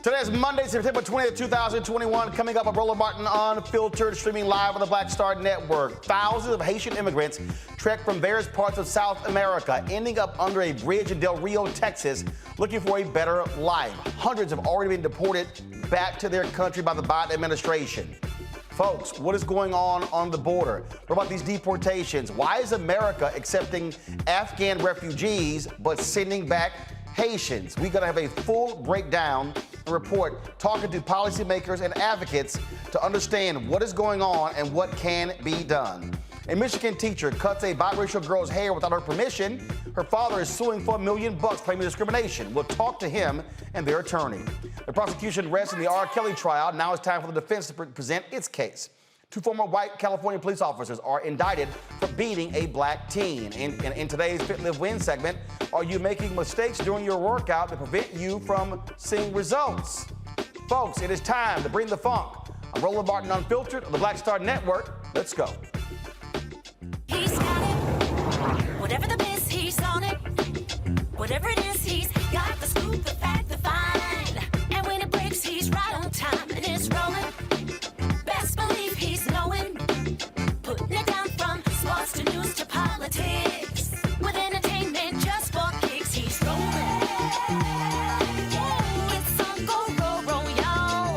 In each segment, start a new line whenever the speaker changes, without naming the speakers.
Today is Monday, September 20th, 2021. Coming up, Roland Martin Unfiltered, streaming live on the Black Star Network. Thousands of Haitian immigrants trekked from various parts of South America, ending up under a bridge in Del Rio, Texas, looking for a better life. Hundreds have already been deported back to their country by the Biden administration. Folks, what is going on the border? What about these deportations? Why is America accepting Afghan refugees but sending back Haitians? We're going to have a full breakdown and report, talking to policymakers and advocates to understand what is going on and what can be done. A Michigan teacher cuts a biracial girl's hair without her permission. Her father is suing for $1 million, claiming discrimination. We'll talk to him and their attorney. The prosecution rests in the R. Kelly trial. Now it's time for the defense to present its case. Two former white California police officers are indicted for beating a black teen. In today's Fit, Live, Win segment, are you making mistakes during your workout that prevent you from seeing results? Folks, it is time to bring the funk. I'm Roland Martin Unfiltered on the Black Star Network. Let's go.
He's got it. Whatever the miss, he's on it. Whatever it is, he's got the scoop, the fact, the find. And when it breaks, he's right on time and it's rolling. Best believe he's knowing. Putting it down from sports to news to politics. With entertainment just for kicks, he's rolling. It's on go, roll, roll, y'all.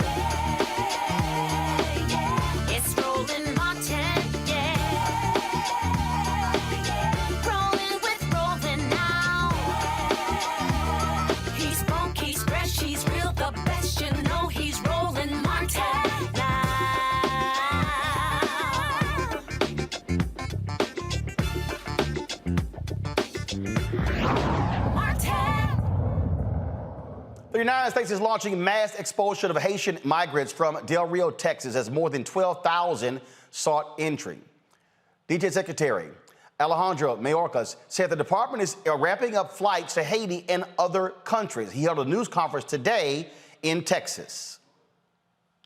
It's Roland Martin, yeah. Rolling with Roland now. He's funky, he's fresh, he's real, the best, you know he's Roland Martin now.
The United States is launching mass expulsion of Haitian migrants from Del Rio, Texas, as more than 12,000 sought entry. DJ Secretary Alejandro Mayorkas said the department is ramping up flights to Haiti and other countries. He held a news conference today in Texas.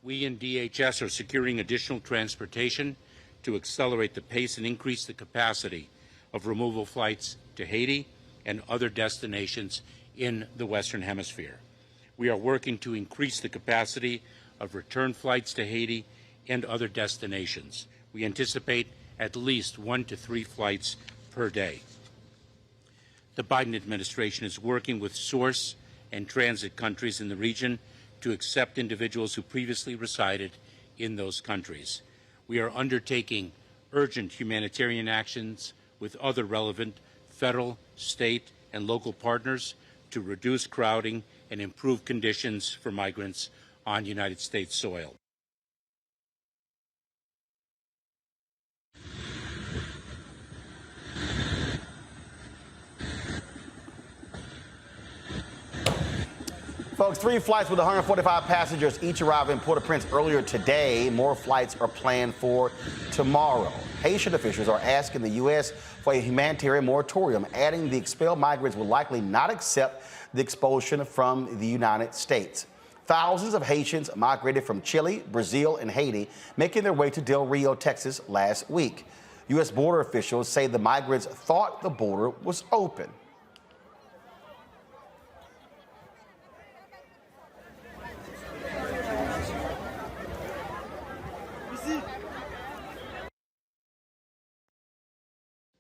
We in DHS are securing additional transportation to accelerate the pace and increase the capacity of removal flights to Haiti and other destinations in the Western Hemisphere. We are working to increase the capacity of return flights to Haiti and other destinations. We anticipate at least 1 to 3 flights per day. The Biden administration is working with source and transit countries in the region to accept individuals who previously resided in those countries. We are undertaking urgent humanitarian actions with other relevant federal, state, and local partners to reduce crowding and improve conditions for migrants on United States soil.
Folks, 3 flights with 145 passengers each arrived in Port-au-Prince earlier today. More flights are planned for tomorrow. Haitian officials are asking the U.S. for a humanitarian moratorium, adding the expelled migrants will likely not accept the expulsion from the United States. Thousands of Haitians migrated from Chile, Brazil, and Haiti, making their way to Del Rio, Texas last week. U.S. border officials say the migrants thought the border was open.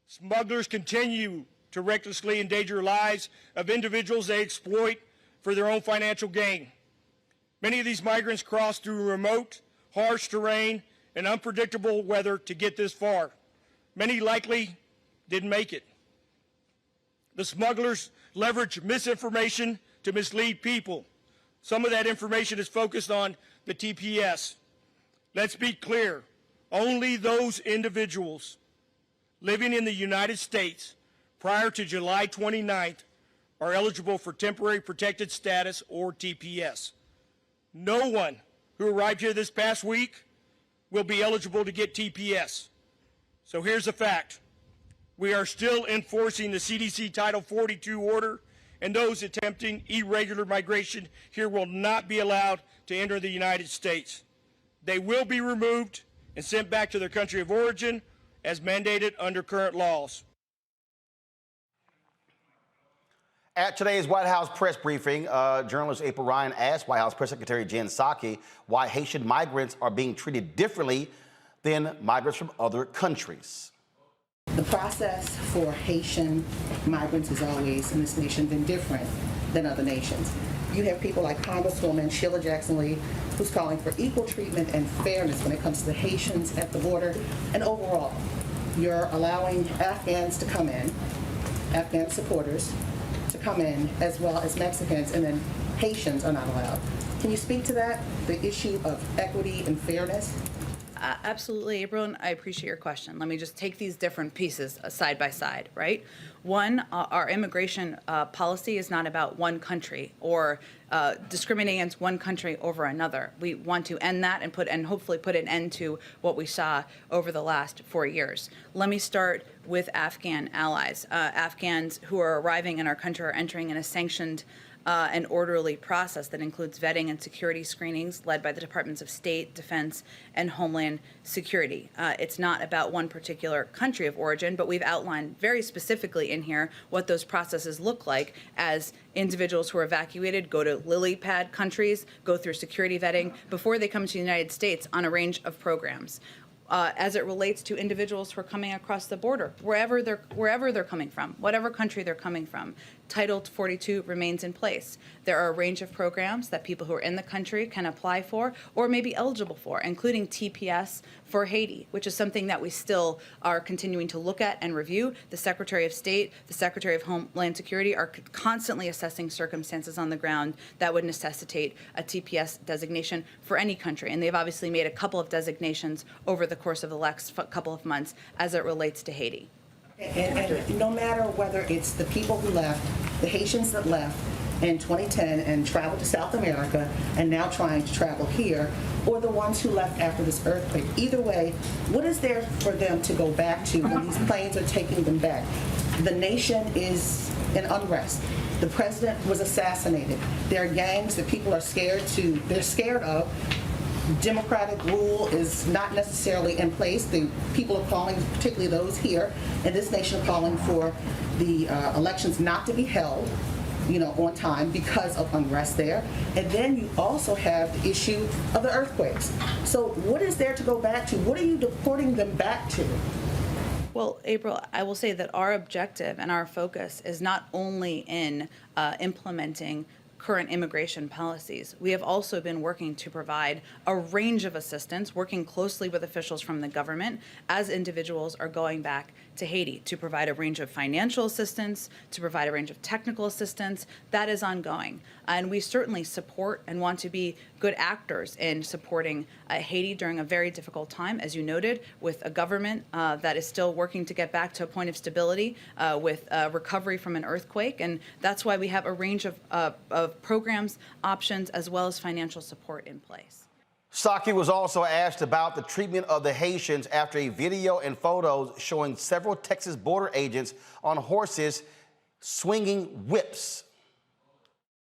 Smugglers continue to recklessly endanger lives of individuals they exploit for their own financial gain. Many of these migrants cross through remote, harsh terrain and unpredictable weather to get this far. Many likely didn't make it. The smugglers leverage misinformation to mislead people. Some of that information is focused on the TPS. Let's be clear, only those individuals living in the United States prior to July 29th are eligible for temporary protected status or TPS. No one who arrived here this past week will be eligible to get TPS. So here's the fact. We are still enforcing the CDC Title 42 order, and those attempting irregular migration here will not be allowed to enter the United States. They will be removed and sent back to their country of origin as mandated under current laws.
At today's White House press briefing, journalist April Ryan asked White House Press Secretary Jen Psaki why Haitian migrants are being treated differently than migrants from other countries.
The process for Haitian migrants has always in this nation been different than other nations. You have people like Congresswoman Sheila Jackson-Lee, who's calling for equal treatment and fairness when it comes to the Haitians at the border. And overall, you're allowing Afghans to come in, Afghan supporters to come in, as well as Mexicans, and then Haitians are not allowed. Can you speak to that, the issue of equity and fairness?
Absolutely, April, and I appreciate your question. Let me just take these different pieces side by side, right? One, our immigration policy is not about one country or discriminating against one country over another. We want to end that and hopefully put an end to what we saw over the last 4 years. Let me start with Afghan allies. Afghans who are arriving in our country are entering in a sanctioned an orderly process that includes vetting and security screenings led by the Departments of State, Defense, and Homeland Security. It's not about one particular country of origin, but we've outlined very specifically in here what those processes look like as individuals who are evacuated go to lily pad countries, go through security vetting before they come to the United States on a range of programs. As it relates to individuals who are coming across the border, wherever they're coming from, whatever country they're coming from, Title 42 remains in place. There are a range of programs that people who are in the country can apply for or may be eligible for, including TPS for Haiti, which is something that we still are continuing to look at and review. The Secretary of State, the Secretary of Homeland Security are constantly assessing circumstances on the ground that would necessitate a TPS designation for any country. And they've obviously made a couple of designations over the course of the last couple of months as it relates to Haiti.
And no matter whether it's the people who left, the Haitians that left in 2010 and traveled to South America and now trying to travel here, or the ones who left after this earthquake, either way, what is there for them to go back to when these planes are taking them back? The nation is in unrest. The president was assassinated. There are gangs that people are scared of. Democratic rule is not necessarily in place. The people are calling, particularly those here in this nation, are calling for the elections not to be held, on time because of unrest there. And then you also have the issue of the earthquakes. So what is there to go back to? What are you deporting them back to?
Well, April, I will say that our objective and our focus is not only in implementing current immigration policies. We have also been working to provide a range of assistance, working closely with officials from the government as individuals are going back to Haiti, to provide a range of financial assistance, to provide a range of technical assistance. That is ongoing. And we certainly support and want to be good actors in supporting Haiti during a very difficult time, as you noted, with a government that is still working to get back to a point of stability with recovery from an earthquake. And that's why we have a range of programs, options, as well as financial support in place.
Psaki was also asked about the treatment of the Haitians after a video and photos showing several Texas border agents on horses swinging whips.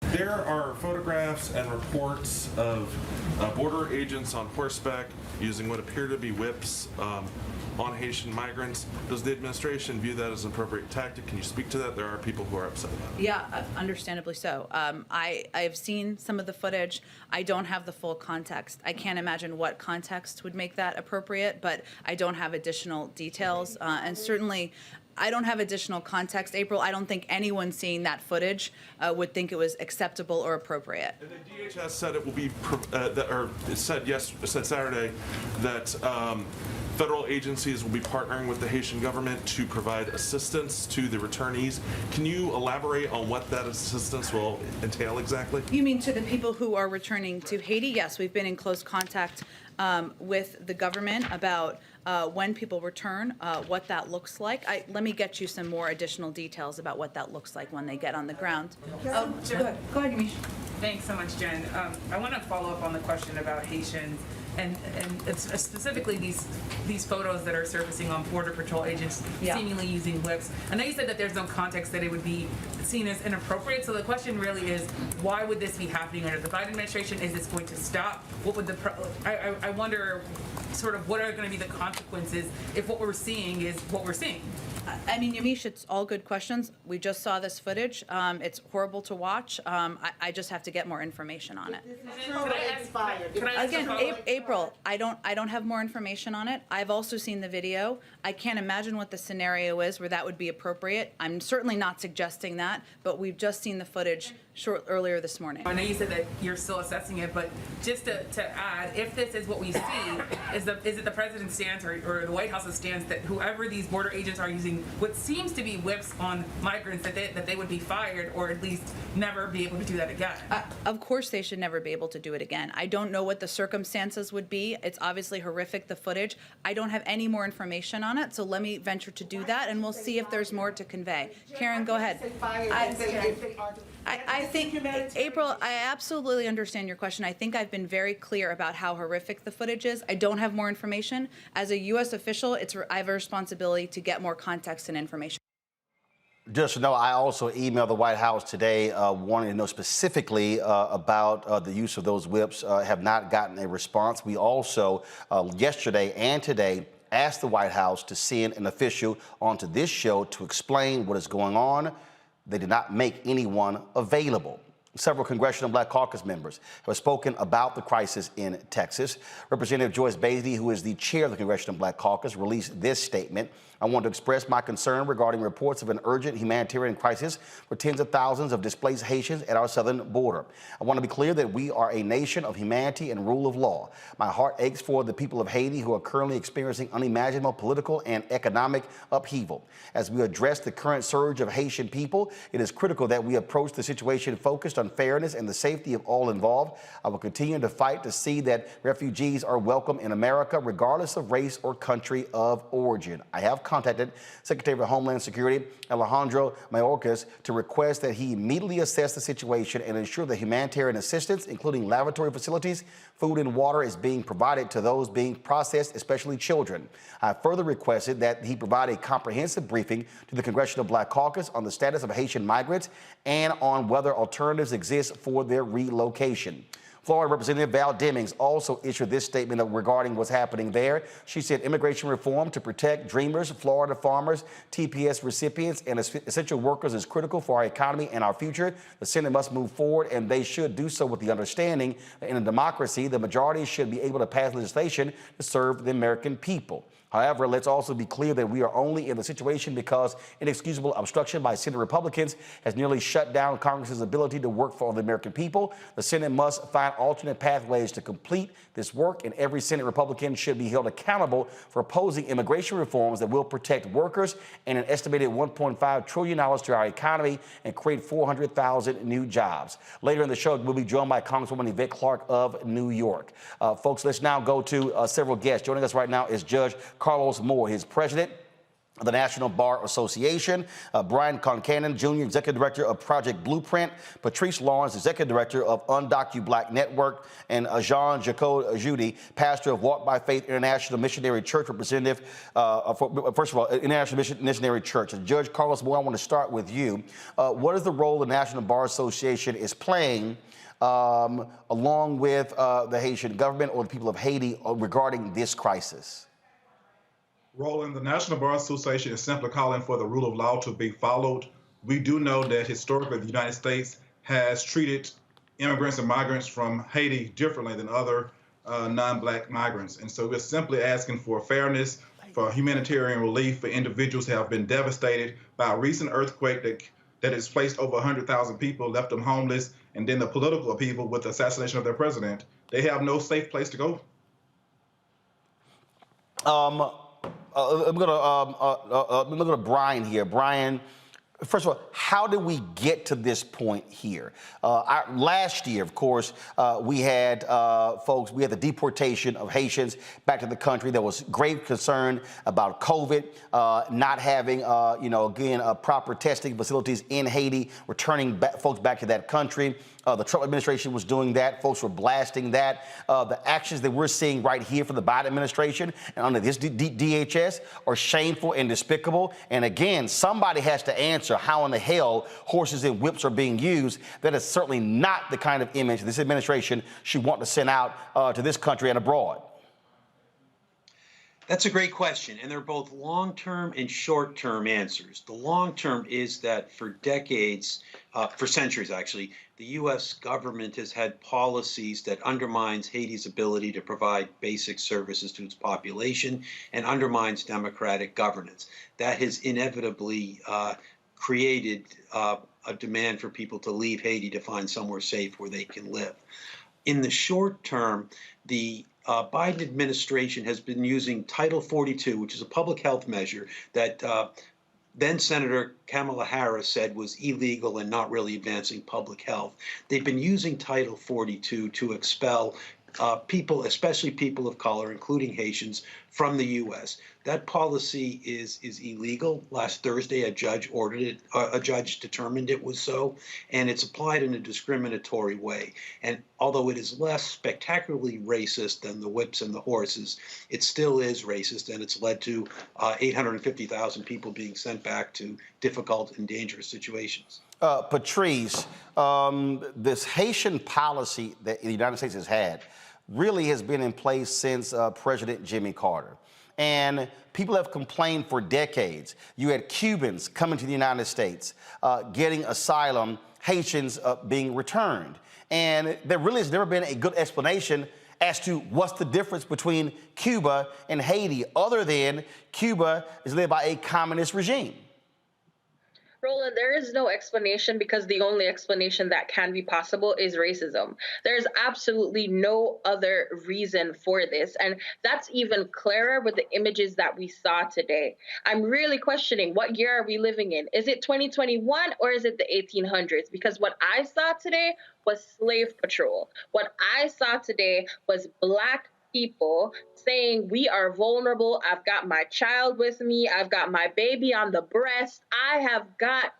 There are photographs and reports of border agents on horseback using what appear to be whips on Haitian migrants. Does the administration view that as an appropriate tactic? Can you speak to that? There are people who are upset about it.
Yeah, understandably so. I've seen some of the footage. I don't have the full context. I can't imagine what context would make that appropriate, but I don't have additional details. And certainly, I don't have additional context, April. I don't think anyone seeing that footage would think it was acceptable or appropriate.
And the DHS said it will be, it said Saturday that federal agencies will be partnering with the Haitian government to provide assistance to the returnees. Can you elaborate on what that assistance will entail exactly?
You mean to the people who are returning to Haiti? Yes, we've been in close contact with the government about when people return, what that looks like. Let me get you some more additional details about what that looks like when they get on the ground. Go ahead, Yamiche.
Thanks so much, Jen. I want to follow up on the question about Haitians and it's specifically these photos that are surfacing on Border Patrol agents seemingly using whips. I know you said that there's no context that it would be seen as inappropriate, so the question really is, why would this be happening under the Biden administration? Is this going to stop? What would I wonder sort of what are going to be the consequences if what we're seeing is what we're seeing?
I mean, Yamiche, it's all good questions. We just saw this footage. It's horrible to watch. I just have to get more information on it. Again, April, I don't have more information on it. I've also seen the video. I can't imagine what the scenario is where that would be appropriate. I'm certainly not suggesting that, but we've just seen the footage earlier this morning.
I know you said that you're still assessing it, but just to add, if this is what we see, is it the president's stance or the White House's stance that whoever these border agents are using what seems to be whips on migrants, that they would be fired or at least never be able to do that again?
Of course they should never be able to do it again. I don't know what the circumstances would be. It's obviously horrific, the footage. I don't have any more information on it, so let me venture to do that, and we'll see if there's more to convey. Karen, go ahead. I think, April, I absolutely understand your question. I think I've been very clear about how horrific the footage is. I don't have more information. As a U.S. official, I have a responsibility to get more context and information.
Just to know, I also emailed the White House today wanting to know specifically about the use of those whips. Have not gotten a response. We also, yesterday and today, asked the White House to send an official onto this show to explain what is going on. They did not make anyone available. Several Congressional Black Caucus members have spoken about the crisis in Texas. Representative Joyce Beatty, who is the chair of the Congressional Black Caucus, released this statement. I want to express my concern regarding reports of an urgent humanitarian crisis for tens of thousands of displaced Haitians at our southern border. I want to be clear that we are a nation of humanity and rule of law. My heart aches for the people of Haiti who are currently experiencing unimaginable political and economic upheaval. As we address the current surge of Haitian people, it is critical that we approach the situation focused on fairness and the safety of all involved. I will continue to fight to see that refugees are welcome in America, regardless of race or country of origin. I have contacted Secretary of Homeland Security Alejandro Mayorkas to request that he immediately assess the situation and ensure that humanitarian assistance, including lavatory facilities, food and water, is being provided to those being processed, especially children. I further requested that he provide a comprehensive briefing to the Congressional Black Caucus on the status of Haitian migrants and on whether alternatives exist for their relocation. Florida Representative Val Demings also issued this statement regarding what's happening there. She said immigration reform to protect dreamers, Florida farmers, TPS recipients, and essential workers is critical for our economy and our future. The Senate must move forward, and they should do so with the understanding that in a democracy, the majority should be able to pass legislation to serve the American people. However, let's also be clear that we are only in the situation because inexcusable obstruction by Senate Republicans has nearly shut down Congress's ability to work for the American people. The Senate must find alternate pathways to complete this work, and every Senate Republican should be held accountable for opposing immigration reforms that will protect workers and an estimated $1.5 trillion to our economy and create 400,000 new jobs. Later in the show, we'll be joined by Congresswoman Yvette Clarke of New York. Folks, let's now go to several guests. Joining us right now is Judge Carlos Moore, his president of the National Bar Association, Brian Concannon, Jr., Executive Director of Project Blueprint, Patrice Lawrence, Executive Director of UndocuBlack Network, and Jean-Jacques Judy, pastor of Walk by Faith International Missionary Church, representative, first of all, International Missionary Church. Judge Carlos Moore, I want to start with you. What is the role the National Bar Association is playing along with the Haitian government or the people of Haiti regarding this crisis?
Roland, the National Bar Association is simply calling for the rule of law to be followed. We do know that historically the United States has treated immigrants and migrants from Haiti differently than other non-Black migrants. And so we're simply asking for fairness, for humanitarian relief for individuals who have been devastated by a recent earthquake that has placed over 100,000 people, left them homeless, and then the political upheaval with the assassination of their president. They have no safe place to go.
I'm going to Brian here. Brian, first of all, how did we get to this point here? Last year, of course, we had we had the deportation of Haitians back to the country. There was grave concern about COVID, not having, proper testing facilities in Haiti, returning folks back to that country. The Trump administration was doing that. Folks were blasting that. The actions that we're seeing right here from the Biden administration and under this DHS are shameful and despicable. And again, somebody has to answer how in the hell horses and whips are being used. That is certainly not the kind of image this administration should want to send out to this country and abroad.
That's a great question, and they're both long-term and short-term answers. The long-term is that for decades, for centuries actually, the U.S. government has had policies that undermines Haiti's ability to provide basic services to its population and undermines democratic governance. That has inevitably created a demand for people to leave Haiti to find somewhere safe where they can live. In the short term, the Biden administration has been using Title 42, which is a public health measure that then Senator Kamala Harris said was illegal and not really advancing public health. They've been using Title 42 to expel people, especially people of color, including Haitians, from the U.S. That policy is illegal. Last Thursday, a judge ordered it. A judge determined it was so, and it's applied in a discriminatory way. And although it is less spectacularly racist than the whips and the horses, it still is racist, and it's led to 850,000 people being sent back to difficult and dangerous situations.
Patrice, this Haitian policy that the United States has had really has been in place since President Jimmy Carter. And people have complained for decades. You had Cubans coming to the United States, getting asylum, Haitians being returned. And there really has never been a good explanation as to what's the difference between Cuba and Haiti, other than Cuba is led by a communist regime.
Roland, there is no explanation because the only explanation that can be possible is racism. There's absolutely no other reason for this. And that's even clearer with the images that we saw today. I'm really questioning, what year are we living in? Is it 2021 or is it the 1800s? Because what I saw today was slave patrol. What I saw today was Black people saying we are vulnerable. I've got my child with me. I've got my baby on the breast. I have got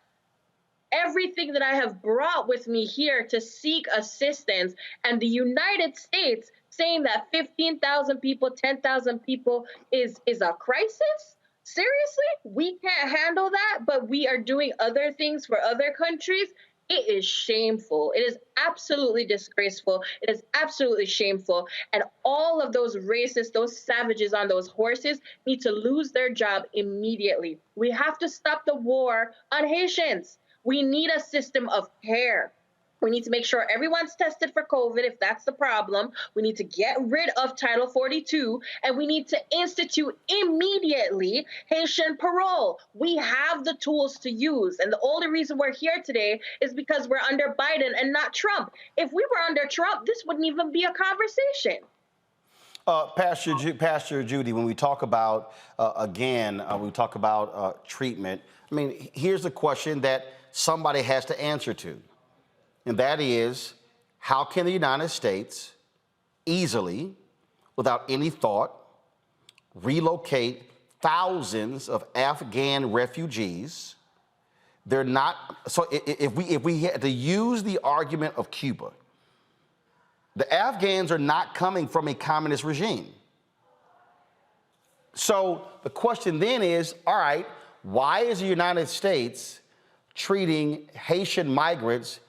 everything that I have brought with me here to seek assistance. And the United States saying that 15,000 people, 10,000 people is a crisis? Seriously? We can't handle that, but we are doing other things for other countries? It is shameful. It is absolutely disgraceful. It is absolutely shameful. And all of those racists, those savages on those horses need to lose their job immediately. We have to stop the war on Haitians. We need a system of care. We need to make sure everyone's tested for COVID if that's the problem. We need to get rid of Title 42, and we need to institute immediately Haitian parole. We have the tools to use, and the only reason we're here today is because we're under Biden and not Trump. If we were under Trump, this wouldn't even be a conversation.
Pastor Judy, when we talk about, we talk about treatment, I mean, here's the question that somebody has to answer to. And that is, how can the United States easily, without any thought, relocate thousands of Afghan refugees? They're not, so if we had to use the argument of Cuba, the Afghans are not coming from a communist regime. So the question then is, all right, why is the United States treating Haitian migrants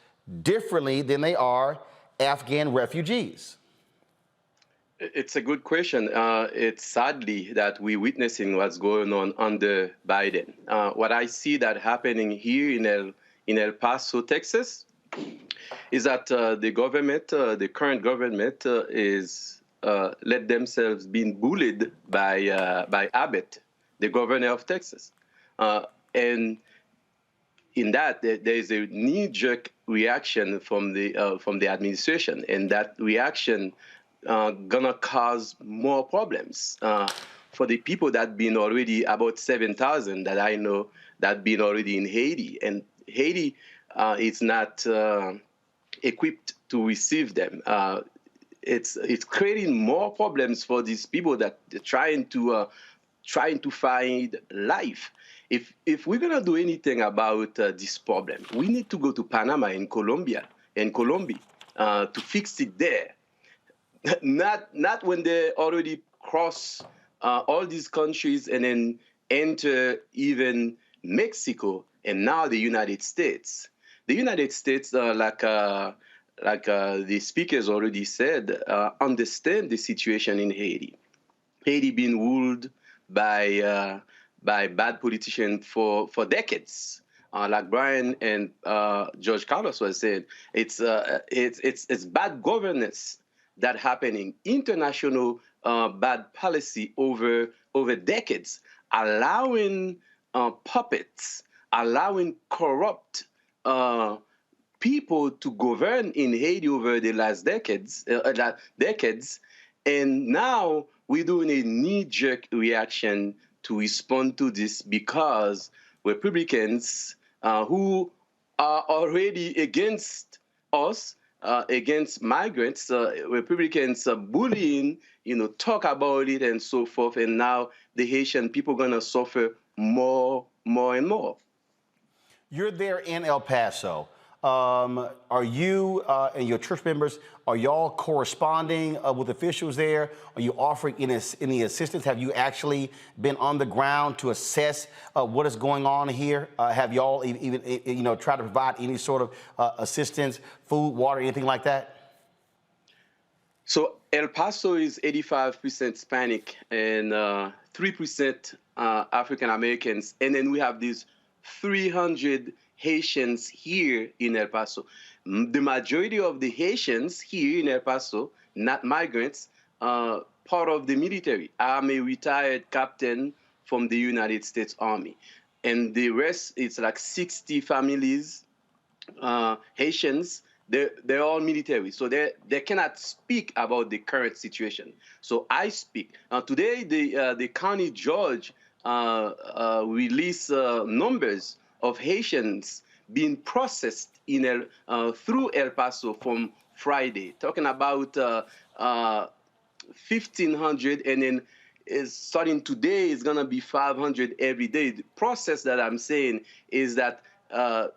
differently than they are Afghan refugees?
It's a good question. It's sadly that we're witnessing what's going on under Biden. What I see that happening here in El Paso, Texas, is that the government, the current government, is let themselves being bullied by Abbott, the governor of Texas, and in that there is a knee-jerk reaction from the administration, and that reaction gonna cause more problems for the people that been already about 7,000 that I know that been already in Haiti, and Haiti is not equipped to receive them. It's creating more problems for these people that are trying to find life. If we're gonna do anything about this problem, we need to go to Panama and Colombia and Colombia to fix it there. Not when they already cross all these countries and then enter even Mexico and now the United States. The United States, like the speakers already said, understand the situation in Haiti. Haiti being ruled by bad politicians for decades. Like Brian and George Carlos was saying, it's bad governance that happening, international bad policy over decades, allowing puppets, allowing corrupt people to govern in Haiti over the last decades, and now we're doing a knee-jerk reaction to respond to this because Republicans who are already against us, against migrants, Republicans bullying, talk about it and so forth, and now the Haitian people are gonna suffer more and more.
You're there in El Paso. Are you and your church members, are y'all corresponding with officials there? Are you offering any assistance? Have you actually been on the ground to assess what is going on here? Have y'all even tried to provide any sort of assistance, food, water, anything like that?
So El Paso is 85% Hispanic and 3% African Americans, and then we have these 300 Haitians here in El Paso. The majority of the Haitians here in El Paso, not migrants, part of the military. I'm a retired captain from the United States Army. And the rest, it's like 60 families, Haitians, they're all military. So they cannot speak about the current situation. So I speak. Today, the county judge released numbers of Haitians being processed through El Paso from Friday, talking about 1,500, and then starting today is gonna be 500 every day. The process that I'm saying is that to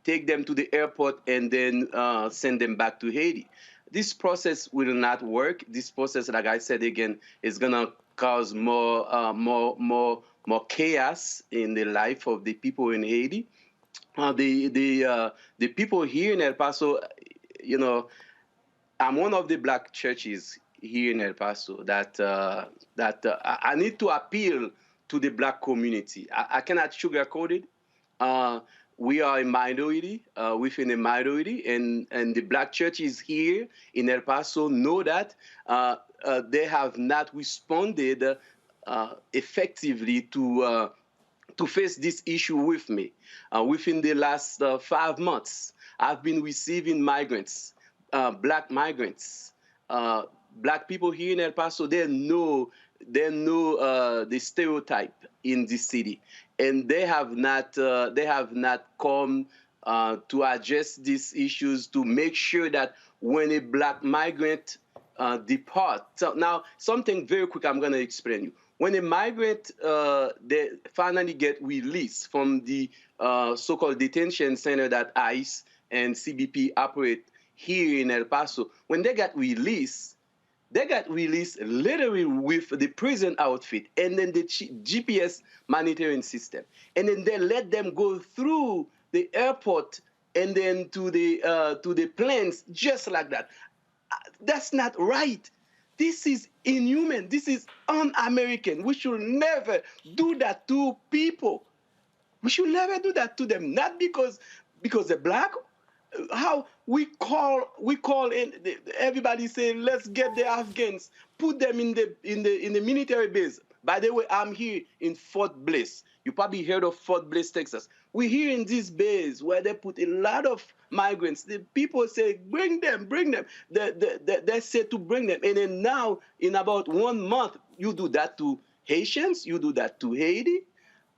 take them to the airport and then send them back to Haiti. This process will not work. This process, like I said again, is gonna cause more chaos in the life of the people in Haiti. The people here in El Paso, I'm one of the black churches here in El Paso that I need to appeal to the black community. I cannot sugarcoat it. We are a minority within a minority, and the black churches here in El Paso know that they have not responded effectively to face this issue with me. Within the last 5 months, I've been receiving migrants, black migrants, black people here in El Paso. They know the stereotype in this city, and they have not come to address these issues to make sure that when a black migrant depart. So now, something very quick I'm going to explain you. When a migrant they finally get released from the so-called detention center that ICE and CBP operate here in El Paso, when they got released literally with the prison outfit and then the GPS monitoring system. And then they let them go through the airport and then to the planes just like that. That's not right. This is inhuman. This is un-American. We should never do that to people. We should never do that to them. Not because they're black. How we call in everybody saying, let's get the Afghans, put them in the military base. By the way, I'm here in Fort Bliss. You probably heard of Fort Bliss, Texas. We're here in this base where they put a lot of migrants. The people say, bring them. They say to bring them. And then now, in about 1 month, you do that to Haitians, you do that to Haiti.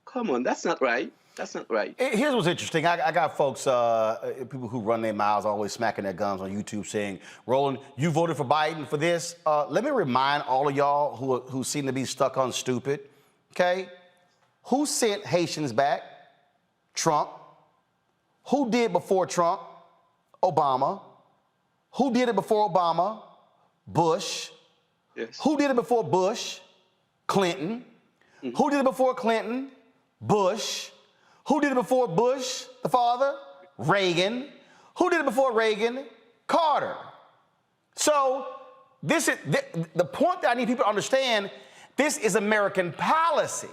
Come on, that's not right. That's not right.
Here's what's interesting. I got folks, people who run their mouths, always smacking their gums on YouTube saying, Roland, you voted for Biden for this. Let me remind all of y'all who seem to be stuck on stupid, okay? Who sent Haitians back? Trump. Who did before Trump? Obama. Who did it before Obama? Bush.
Yes.
Who did it before Bush? Clinton. Who did it before Clinton? Bush. Who did it before Bush, the father? Reagan. Who did it before Reagan? Carter. So this is the point that I need people to understand. This is American policy.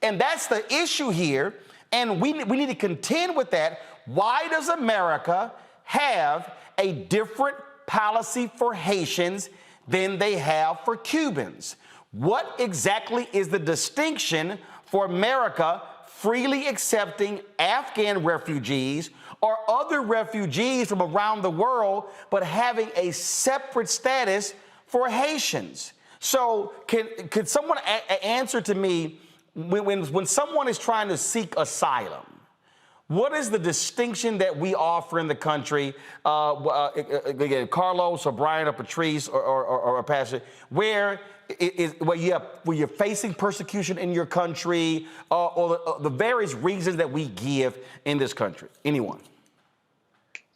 And that's the issue here. And we need to contend with that. Why does America have a different policy for Haitians than they have for Cubans? What exactly is the distinction for America freely accepting Afghan refugees or other refugees from around the world, but having a separate status for Haitians? So could someone answer to me, when someone is trying to seek asylum, what is the distinction that we offer in the country? Again, Carlos or Brian or Patrice or Pastor, where you're facing persecution in your country, or the various reasons that we give in this country? Anyone?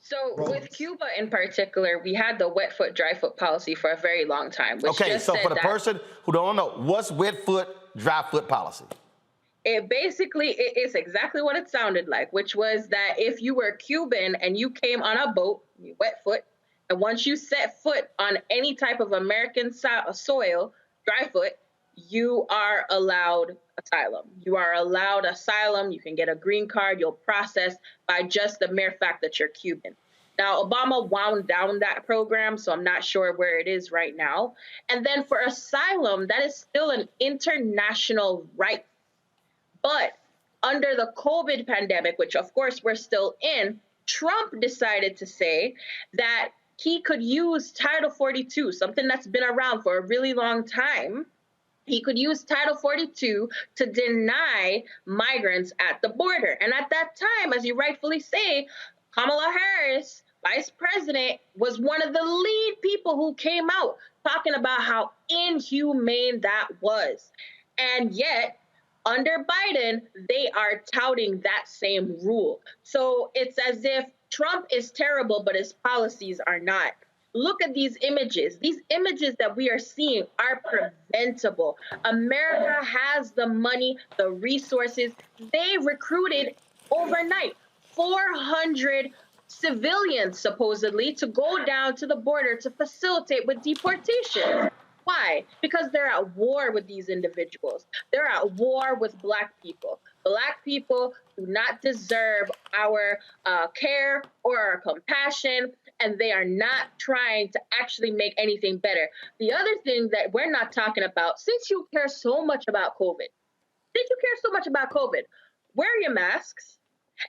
So with Cuba in particular, we had the wet foot, dry foot policy for a very long time. Which
Okay,
just
so
said
for the
that
person who don't know, what's wet foot, dry foot policy?
it is exactly what it sounded like, which was that if you were Cuban and you came on a boat, you wet foot, and once you set foot on any type of American soil, dry foot, you are allowed asylum. You are allowed asylum. You can get a green card. You'll process by just the mere fact that you're Cuban. Now, Obama wound down that program, so I'm not sure where it is right now. And then for asylum, that is still an international right. But under the COVID pandemic, which of course we're still in, Trump decided to say that he could use Title 42, something that's been around for a really long time. He could use Title 42 to deny migrants at the border. And at that time, as you rightfully say, Kamala Harris, Vice President, was one of the lead people who came out talking about how inhumane that was. And yet, under Biden, they are touting that same rule. So it's as if Trump is terrible, but his policies are not. Look at these images. These images that we are seeing are preventable. America has the money, the resources. They recruited overnight 400 civilians, supposedly, to go down to the border to facilitate with deportation. Why? Because they're at war with these individuals. They're at war with Black people. Black people do not deserve our care or our compassion, and they are not trying to actually make anything better. The other thing that we're not talking about, since you care so much about COVID, wear your masks.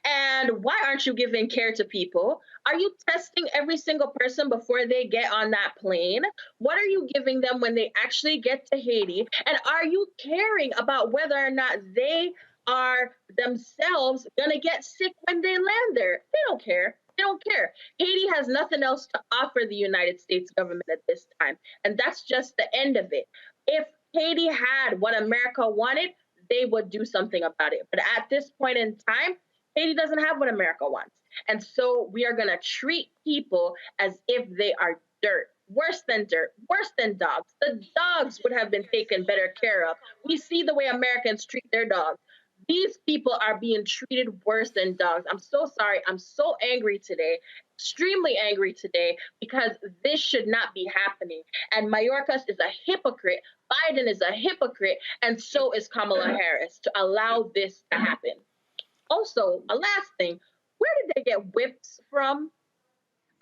And why aren't you giving care to people? Are you testing every single person before they get on that plane? What are you giving them when they actually get to Haiti? And are you caring about whether or not they are themselves going to get sick when they land there? They don't care. They don't care. Haiti has nothing else to offer the United States government at this time. And that's just the end of it. If Haiti had what America wanted, they would do something about it. But at this point in time, Haiti doesn't have what America wants. And so we are going to treat people as if they are dirt. Worse than dirt, worse than dogs. The dogs would have been taken better care of. We see the way Americans treat their dogs. These people are being treated worse than dogs. I'm so sorry. I'm so angry today, extremely angry today, because this should not be happening. And Mayorkas is a hypocrite. Biden is a hypocrite. And so is Kamala Harris to allow this to happen. Also, a last thing, where did they get whips from?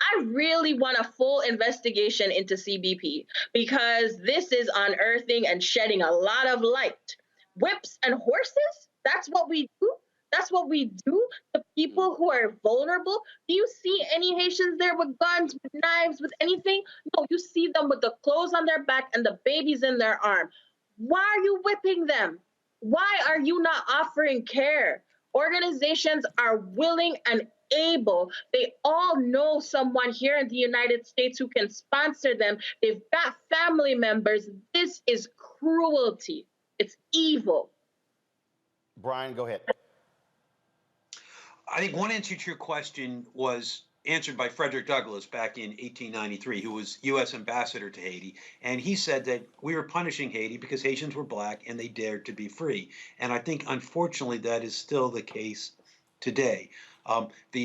I really want a full investigation into CBP, because this is unearthing and shedding a lot of light. Whips and horses? That's what we do? That's what we do to people who are vulnerable? Do you see any Haitians there with guns, with knives, with anything? No, you see them with the clothes on their back and the babies in their arm. Why are you whipping them? Why are you not offering care? Organizations are willing and able. They all know someone here in the United States who can sponsor them. They've got family members. This is cruelty. It's evil.
Brian, go ahead.
I think one answer to your question was answered by Frederick Douglass back in 1893, who was U.S. ambassador to Haiti. And he said that we were punishing Haiti because Haitians were black and they dared to be free. And I think, unfortunately, that is still the case today.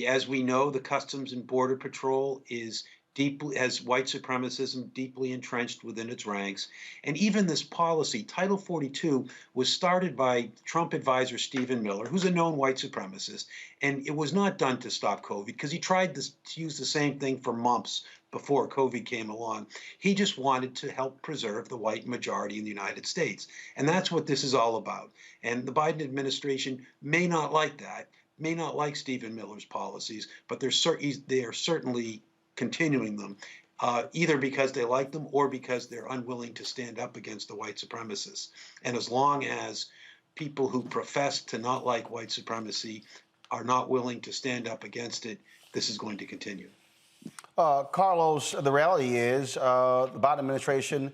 As we know, the Customs and Border Patrol has white supremacism deeply entrenched within its ranks. And even this policy, Title 42, was started by Trump advisor Stephen Miller, who's a known white supremacist. And it was not done to stop COVID because he tried to use the same thing for mumps before COVID came along. He just wanted to help preserve the white majority in the United States. And that's what this is all about. And the Biden administration may not like that, may not like Stephen Miller's policies, but they are certainly continuing them, either because they like them or because they're unwilling to stand up against the white supremacists. And as long as people who profess to not like white supremacy are not willing to stand up against it, this is going to continue.
Carlos, the reality is the Biden administration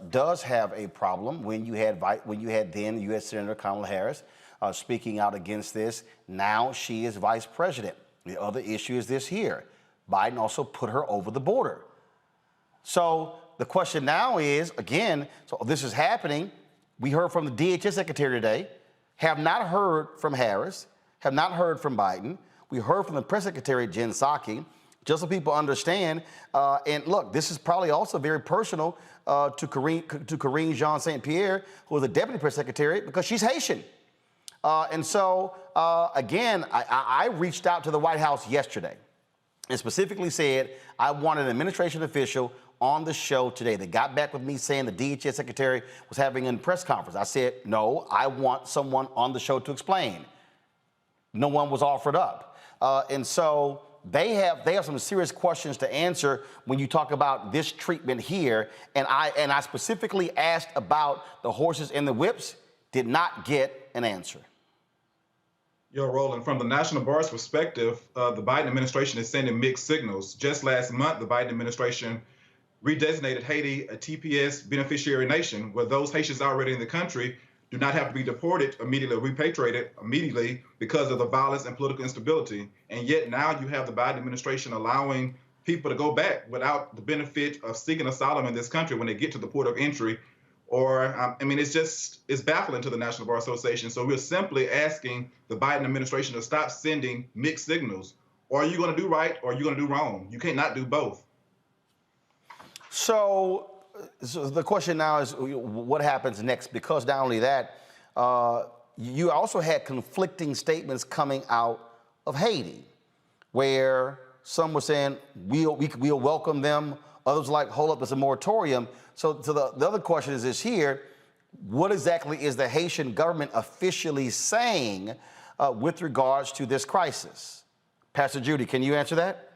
does have a problem. When you had then U.S. Senator Kamala Harris speaking out against this, now she is vice president. The other issue is this here. Biden also put her over the border. So the question now is, again, so this is happening. We heard from the DHS secretary today, have not heard from Harris, have not heard from Biden. We heard from the press secretary, Jen Psaki, just so people understand. And look, this is probably also very personal to Karine Jean St. Pierre, who was the deputy press secretary, because she's Haitian. And so, again, I reached out to the White House yesterday and specifically said I wanted an administration official on the show today. They got back with me saying the DHS secretary was having a press conference. I said, no, I want someone on the show to explain. No one was offered up. And so they have some serious questions to answer when you talk about this treatment here. And I specifically asked about the horses and the whips, did not get an answer.
Yo, Roland, from the National Bar's perspective, the Biden administration is sending mixed signals. Just last month, the Biden administration redesignated Haiti a TPS beneficiary nation, where those Haitians already in the country do not have to be deported immediately, repatriated immediately because of the violence and political instability. And yet now you have the Biden administration allowing people to go back without the benefit of seeking asylum in this country when they get to the port of entry. Or, it's baffling to the National Bar Association. So we're simply asking the Biden administration to stop sending mixed signals. Or are you going to do right or are you going to do wrong? You can't not do both.
So the question now is what happens next? Because not only that, you also had conflicting statements coming out of Haiti, where some were saying we'll welcome them. Others like, hold up, it's a moratorium. So the other question is this here, what exactly is the Haitian government officially saying with regards to this crisis? Pastor Judy, can you answer that?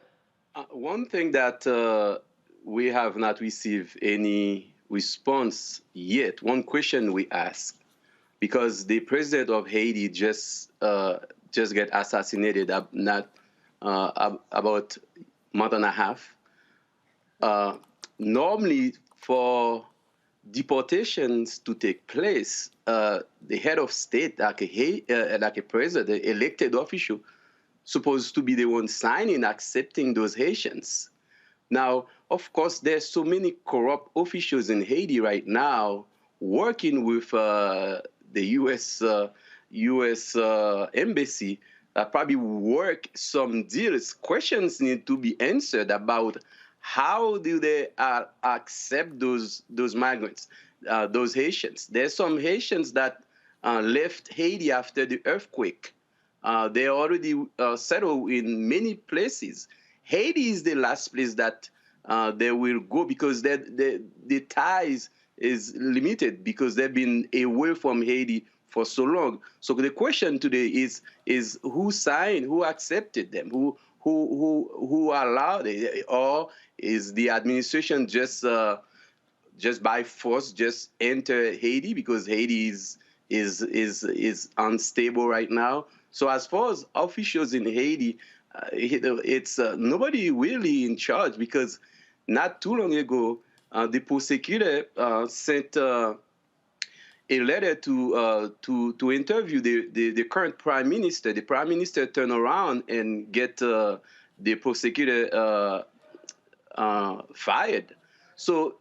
One thing that we have not received any response yet, one question we ask, because the president of Haiti just got assassinated about a month and a half. Normally, for deportations to take place, the head of state, like a president, elected official, supposed to be the one signing, accepting those Haitians. Now, of course, there's so many corrupt officials in Haiti right now working with the U.S. embassy that probably work some deals. Questions need to be answered about how do they accept those migrants, those Haitians. There's some Haitians that left Haiti after the earthquake. They already settled in many places. Haiti is the last place that they will go because the ties is limited because they've been away from Haiti for so long. So the question today is who signed, who accepted them, who allowed it, or is the administration just by force just enter Haiti because Haiti is unstable right now? So as far as officials in Haiti, it's nobody really in charge because not too long ago, the prosecutor sent a letter to interview the current prime minister. The prime minister turned around and get the prosecutor fired. So,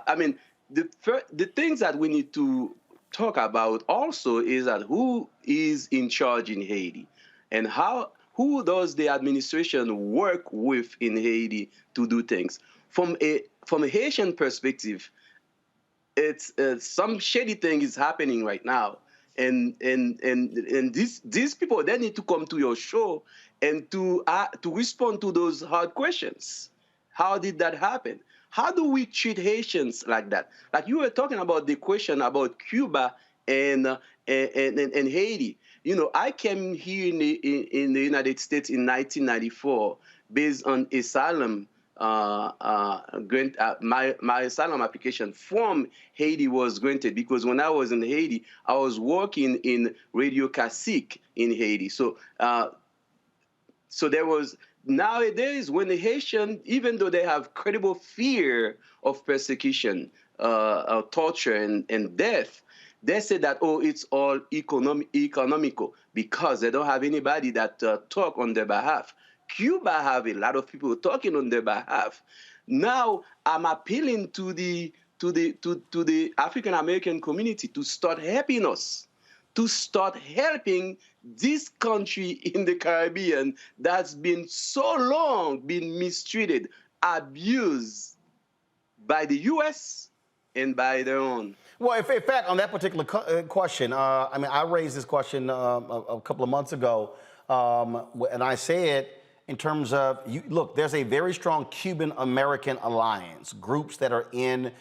I mean, the things that we need to talk about also is that who is in charge in Haiti, and who does the administration work with in Haiti to do things. From a Haitian perspective, it's some shady thing is happening right now, and these people, they need to come to your show and to respond to those hard questions. How did that happen? How do we treat Haitians like that? Like you were talking about the question about Cuba and Haiti. You know, I came here in the United States in 1994 based on asylum. My asylum application from Haiti was granted because when I was in Haiti, I was working in Radio Classique in Haiti. So there was, nowadays, when the Haitian, even though they have credible fear of persecution, torture, and death, they say that, oh, it's all economical because they don't have anybody that talk on their behalf. Cuba have a lot of people talking on their behalf. Now I'm appealing to the African American community to start helping us, to start helping this country in the Caribbean that's been so long been mistreated, abused by the U.S. and by their own.
Well, in fact, on that particular question, I mean, I raised this question a couple of months ago, and I said, in terms of, look, there's a very strong Cuban-American alliance, groups that are in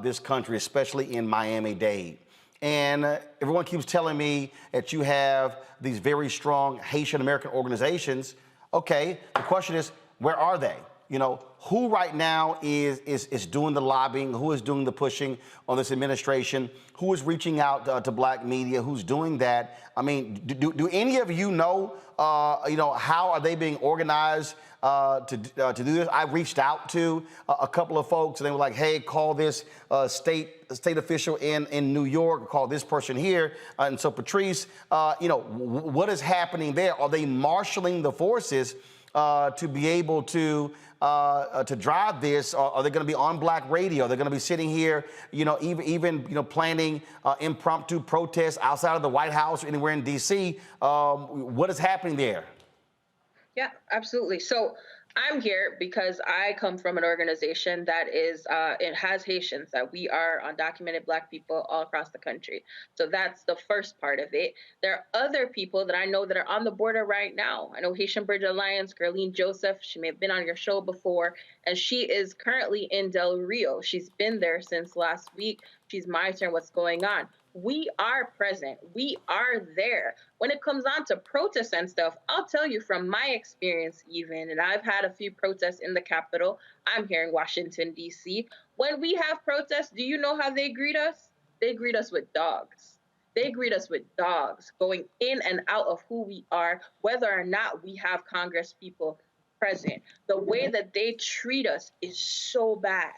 this country, especially in Miami-Dade. And everyone keeps telling me that you have these very strong Haitian-American organizations. Okay, the question is, where are they? You know, who right now is doing the lobbying? Who is doing the pushing on this administration? Who is reaching out to black media? Who's doing that? I mean, do any of you know, how are they being organized to do this? I reached out to a couple of folks, and they were like, hey, call this state official in New York, call this person here. And so, Patrice, what is happening there? Are they marshaling the forces to be able to drive this? Or are they going to be on black radio? They're going to be sitting here, even planning impromptu protests outside of the White House or anywhere in D.C. What is happening there?
Yeah, absolutely. So I'm here because I come from an organization that it has Haitians, that we are undocumented black people all across the country. So that's the first part of it. There are other people that I know that are on the border right now. I know Haitian Bridge Alliance, Gerline Joseph, she may have been on your show before, and she is currently in Del Rio. She's been there since last week. She's monitoring what's going on. We are present. We are there. When it comes on to protests and stuff, I'll tell you from my experience even, and I've had a few protests in the Capitol. I'm here in Washington, D.C. When we have protests, do you know how they greet us? They greet us with dogs. They greet us with dogs going in and out of who we are, whether or not we have Congress people present. The way that they treat us is so bad.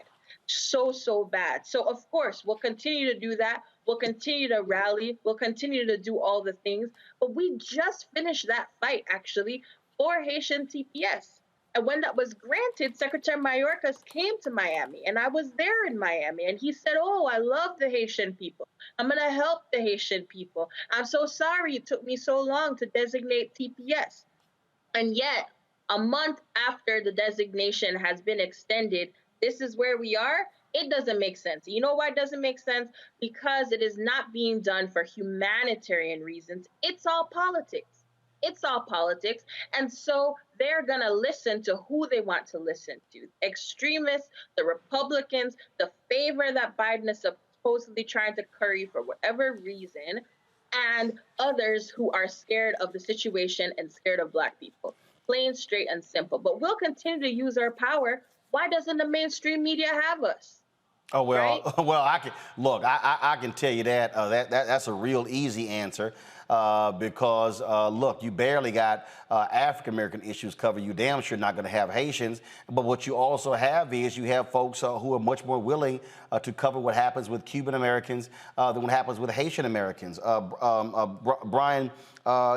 So bad. So, of course, we'll continue to do that. We'll continue to rally. We'll continue to do all the things. But we just finished that fight, actually, for Haitian TPS. And when that was granted, Secretary Mayorkas came to Miami, and I was there in Miami, and he said, oh, I love the Haitian people. I'm going to help the Haitian people. I'm so sorry it took me so long to designate TPS. And yet, a month after the designation has been extended, this is where we are. It doesn't make sense. You know why it doesn't make sense? Because it is not being done for humanitarian reasons. It's all politics. It's all politics. And so they're going to listen to who they want to listen to. Extremists, the Republicans, the favor that Biden is supposedly trying to curry for whatever reason, and others who are scared of the situation and scared of black people. Plain, straight, and simple. But we'll continue to use our power. Why doesn't the mainstream media have us?
Oh, well,
right?
well, I can tell you that that's a real easy answer. because, look, you barely got African-American issues covered. You damn sure not going to have Haitians. But what you also have is you have folks who are much more willing to cover what happens with Cuban Americans than what happens with Haitian Americans. Brian,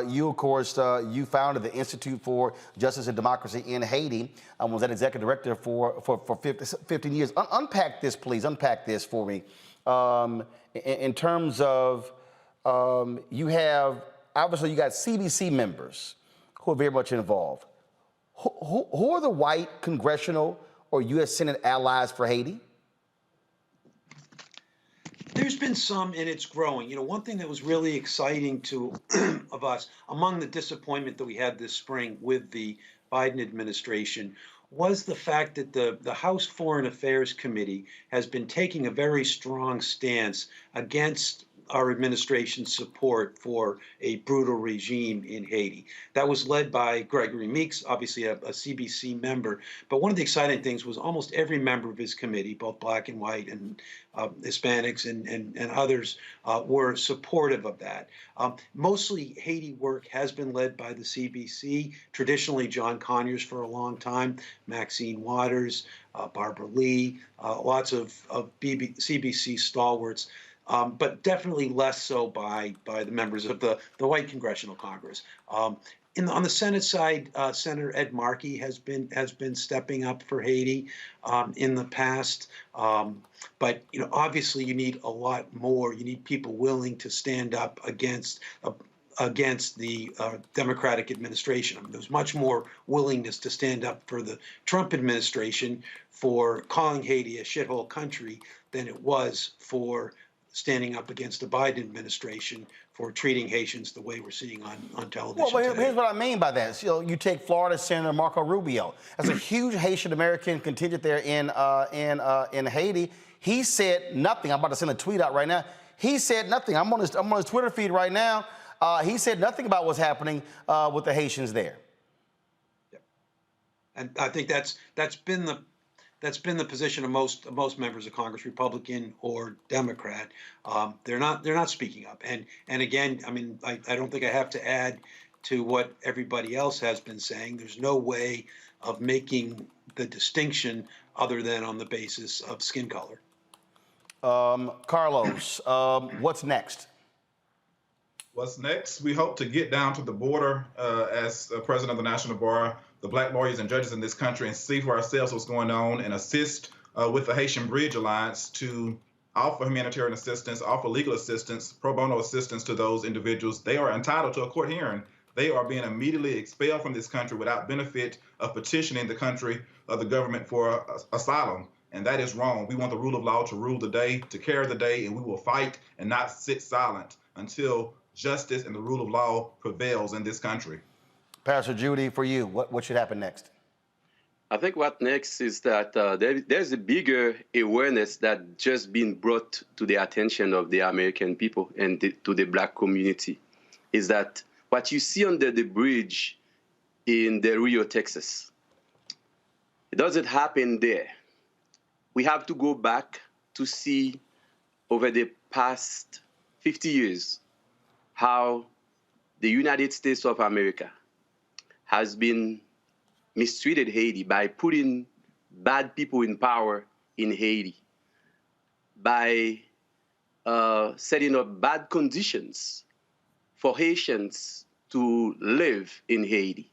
you, of course, you founded the Institute for Justice and Democracy in Haiti, was that executive director for 15 years. Unpack this, please. Unpack this for me. In terms of, you have, obviously, you got CBC members who are very much involved. Who are the white congressional or U.S. Senate allies for Haiti?
There's been some, and it's growing. One thing that was really exciting to of us, among the disappointment that we had this spring with the Biden administration, was the fact that the House Foreign Affairs Committee has been taking a very strong stance against our administration's support for a brutal regime in Haiti. That was led by Gregory Meeks, obviously a CBC member. But one of the exciting things was almost every member of his committee, both black and white and Hispanics and others, were supportive of that. Mostly Haiti work has been led by the CBC, traditionally John Conyers for a long time, Maxine Waters, Barbara Lee, lots of CBC stalwarts. But definitely less so by the members of the white Congressional Congress. On the Senate side, Senator Ed Markey has been stepping up for Haiti in the past. But obviously, you need a lot more. You need people willing to stand up against the Democratic administration. I mean, there's much more willingness to stand up for the Trump administration for calling Haiti a shithole country than it was for standing up against the Biden administration for treating Haitians the way we're seeing on television.
Well,
today.
here's what I mean by that. You take Florida Senator Marco Rubio. That's a huge Haitian American contingent there in Haiti. He said nothing. I'm about to send a tweet out right now. He said nothing. I'm on his Twitter feed right now. He said nothing about what's happening with the Haitians there.
Yeah. And I think that's been the position of most members of Congress, Republican or Democrat. They're not speaking up. And again, I mean, I don't think I have to add to what everybody else has been saying. There's no way of making the distinction other than on the basis of skin color.
Carlos, what's next?
What's next? We hope to get down to the border as president of the National Bar, the black lawyers and judges in this country, and see for ourselves what's going on and assist with the Haitian Bridge Alliance to offer humanitarian assistance, offer legal assistance, pro bono assistance to those individuals. They are entitled to a court hearing. They are being immediately expelled from this country without benefit of petitioning the country of the government for asylum. And that is wrong. We want the rule of law to rule the day, to carry the day, and we will fight and not sit silent until justice and the rule of law prevails in this country.
Pastor Judy, for you, what should happen next?
I think what next is that there's a bigger awareness that just been brought to the attention of the American people and to the black community, is that what you see under the bridge in Del Rio, Texas, it doesn't happen there. We have to go back to see over the past 50 years how the United States of America has been mistreated Haiti by putting bad people in power in Haiti, by setting up bad conditions for Haitians to live in Haiti.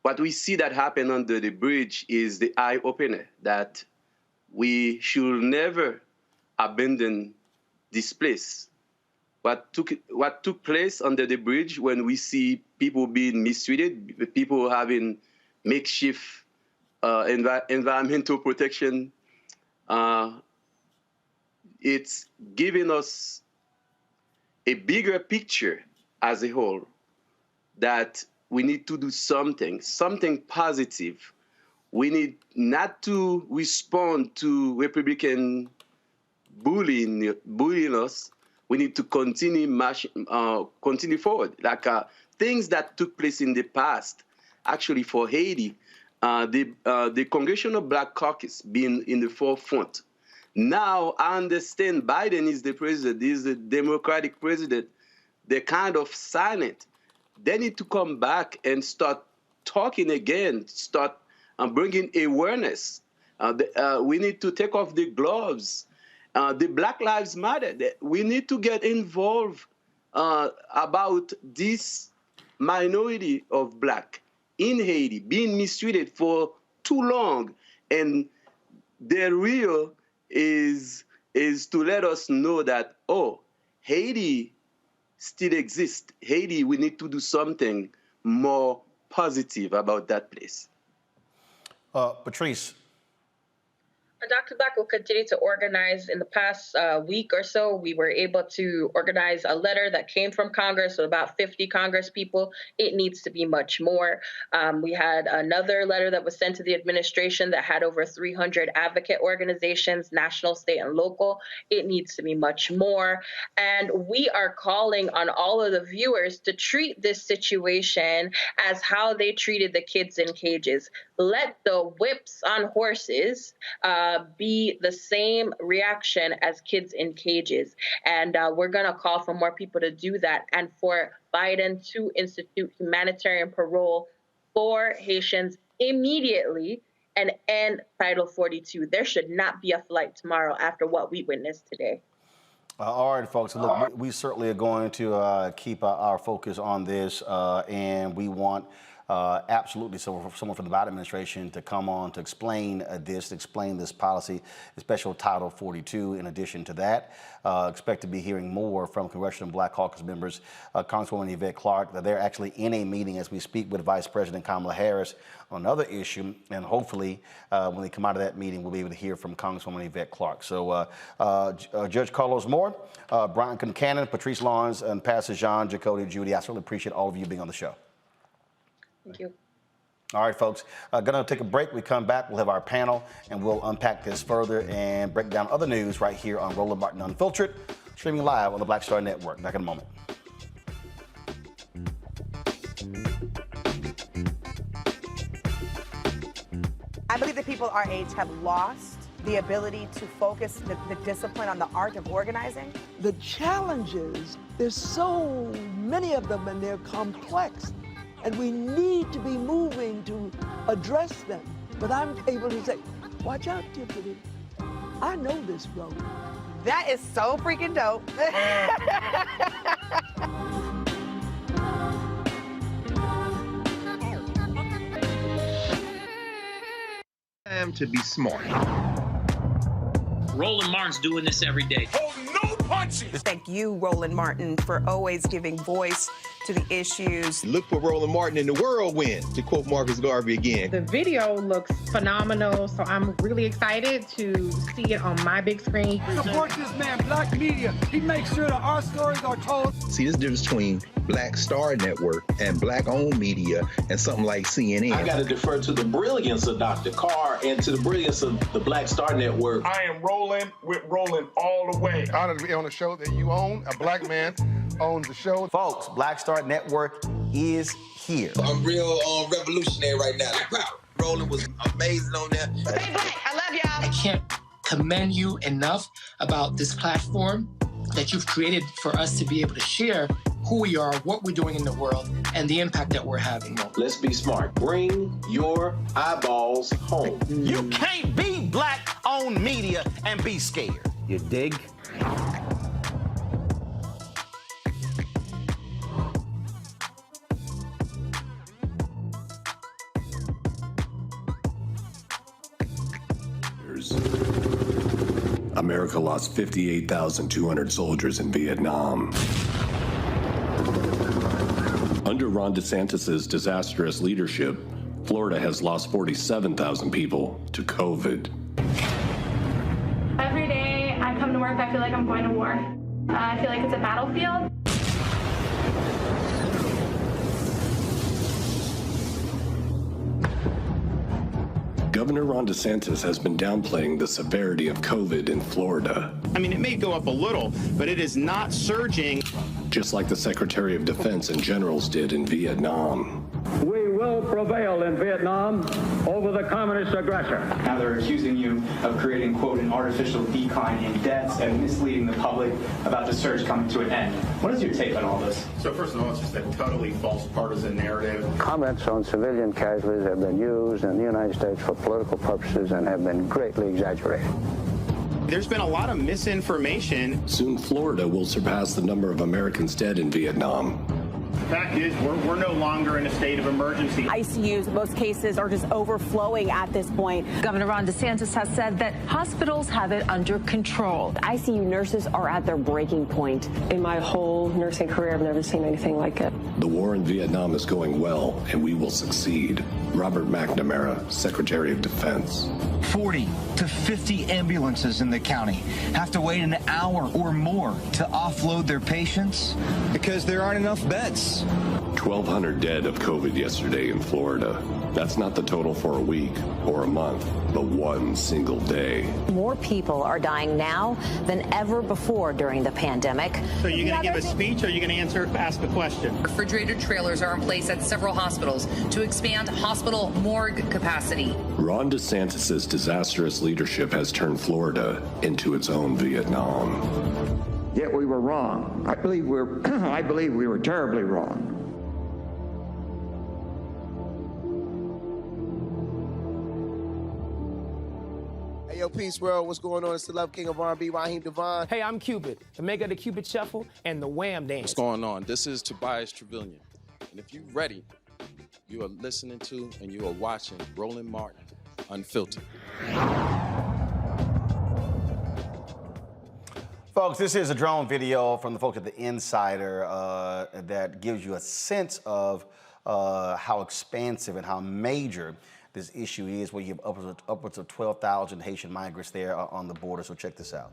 What we see that happen under the bridge is the eye-opener that we should never abandon this place. What took place under the bridge when we see people being mistreated, people having makeshift environmental protection, it's giving us a bigger picture as a whole that we need to do something positive. We need not to respond to Republican bullying us. We need to continue forward. Like things that took place in the past, actually for Haiti, the Congressional Black Caucus being in the forefront. Now I understand Biden is the president, is the Democratic president, they're kind of silent. They need to come back and start talking again, start bringing awareness. We need to take off the gloves. The Black Lives Matter. We need to get involved about this minority of Black in Haiti being mistreated for too long. And the real is to let us know that, oh, Haiti still exists. Haiti, we need to do something more positive about that place.
Patrice.
And Dr. Black will continue to organize. In the past week or so, we were able to organize a letter that came from Congress with about 50 Congress people. It needs to be much more. We had another letter that was sent to the administration that had over 300 advocate organizations, national, state, and local. It needs to be much more. And we are calling on all of the viewers to treat this situation as how they treated the kids in cages. Let the whips on horses be the same reaction as kids in cages. And we're going to call for more people to do that and for Biden to institute humanitarian parole for Haitians immediately and end Title 42. There should not be a flight tomorrow after what we witnessed today.
All right, folks. Look, we certainly are going to keep our focus on this, and we want absolutely someone from the Biden administration to come on to explain this policy, especially Title 42. In addition to that, expect to be hearing more from Congressional Black Caucus members, Congresswoman Yvette Clarke. They're actually in a meeting as we speak with Vice President Kamala Harris on another issue, and hopefully when they come out of that meeting, we'll be able to hear from Congresswoman Yvette Clarke. So Judge Carlos Moore, Brian Concannon, Patrice Lawrence, and Pastor Jean, Jacoby, Judy, I certainly appreciate all of you being on the show.
Thank you.
All right, folks, gonna take a break. We come back, we'll have our panel, and we'll unpack this further and break down other news right here on Roland Martin Unfiltered, streaming live on the Black Star Network. Back in a moment.
I believe that people our age have lost the ability to focus the discipline on the art of organizing.
The challenges, there's so many of them and they're complex. And we need to be moving to address them. But I'm able to say, watch out, Tiffany. I know this road.
That is so freaking dope.
Time to be smart.
Roland Martin's doing this every day.
Oh, no punches!
Thank you, Roland Martin, for always giving voice to the issues.
Look for Roland Martin in the whirlwind, to quote Marcus Garvey again.
The video looks phenomenal, so I'm really excited to see it on my big screen.
Support this man, Black Media. He makes sure that our stories are told.
See, there's a difference between Black Star Network and Black-owned media and something like CNN.
I got to defer to the brilliance of Dr. Carr and to the brilliance of the Black Star Network.
I am rolling with Roland all the way.
Honored to be on a show that you own. A Black man owns the show.
Folks, Black Star Network is here.
I'm real revolutionary right now. Roland was amazing on there.
Stay black. I love y'all.
I can't commend you enough about this platform that you've created for us to be able to share who we are, what we're doing in the world, and the impact that we're having.
Let's be smart. Bring your eyeballs home.
You can't be Black-owned media and be scared.
You dig?
America lost 58,200 soldiers in Vietnam. Under Ron DeSantis' disastrous leadership, Florida has lost 47,000 people to COVID.
Every day I come to work, I feel like I'm going to war. I feel like it's a battlefield.
Governor Ron DeSantis has been downplaying the severity of COVID in Florida.
I mean, it may go up a little, but it is not surging.
Just like the Secretary of Defense and generals did in Vietnam.
We
will prevail in Vietnam over the communist aggressor.
Now they're accusing you of creating, quote, an artificial decline in deaths and misleading the public about the surge coming to an end. What is your take on all this?
So first of all, it's just a totally false partisan narrative.
Comments on civilian casualties have been used in the United States for political purposes and have been greatly exaggerated.
There's been a lot of misinformation.
Soon, Florida will surpass the number of Americans dead in Vietnam.
The fact is, we're no longer in a state of emergency.
ICUs, most cases are just overflowing at this point.
Governor Ron DeSantis has said that hospitals have it under control.
ICU nurses are at their breaking point.
In my whole nursing career, I've never seen anything like it.
The war in Vietnam is going well, and we will succeed. Robert McNamara, Secretary of Defense.
40 to 50 ambulances in the county have to wait an hour or more to offload their patients because there aren't enough beds.
1,200 dead of COVID yesterday in Florida. That's not the total for a week or a month, but one single day.
More people are dying now than ever before during the pandemic.
So you're going to give a speech, or are you going to ask a question?
Refrigerated trailers are in place at several hospitals to expand hospital morgue capacity.
Ron DeSantis' disastrous leadership has turned Florida into its own Vietnam.
Yet we were wrong. I believe we were terribly wrong.
Hey, yo, Peace World, what's going on? It's the Love King of R&B, Raheem Devon.
Hey, I'm Cupid, the maker of the Cupid Shuffle and the Wham Dance.
What's going on? This is Tobias Trevelyan. And if you're ready, you are listening to and you are watching Roland Martin Unfiltered.
Folks, this is a drone video from the folks at The Insider that gives you a sense of how expansive and how major this issue is, where you have upwards of 12,000 Haitian migrants there on the border. So check this out.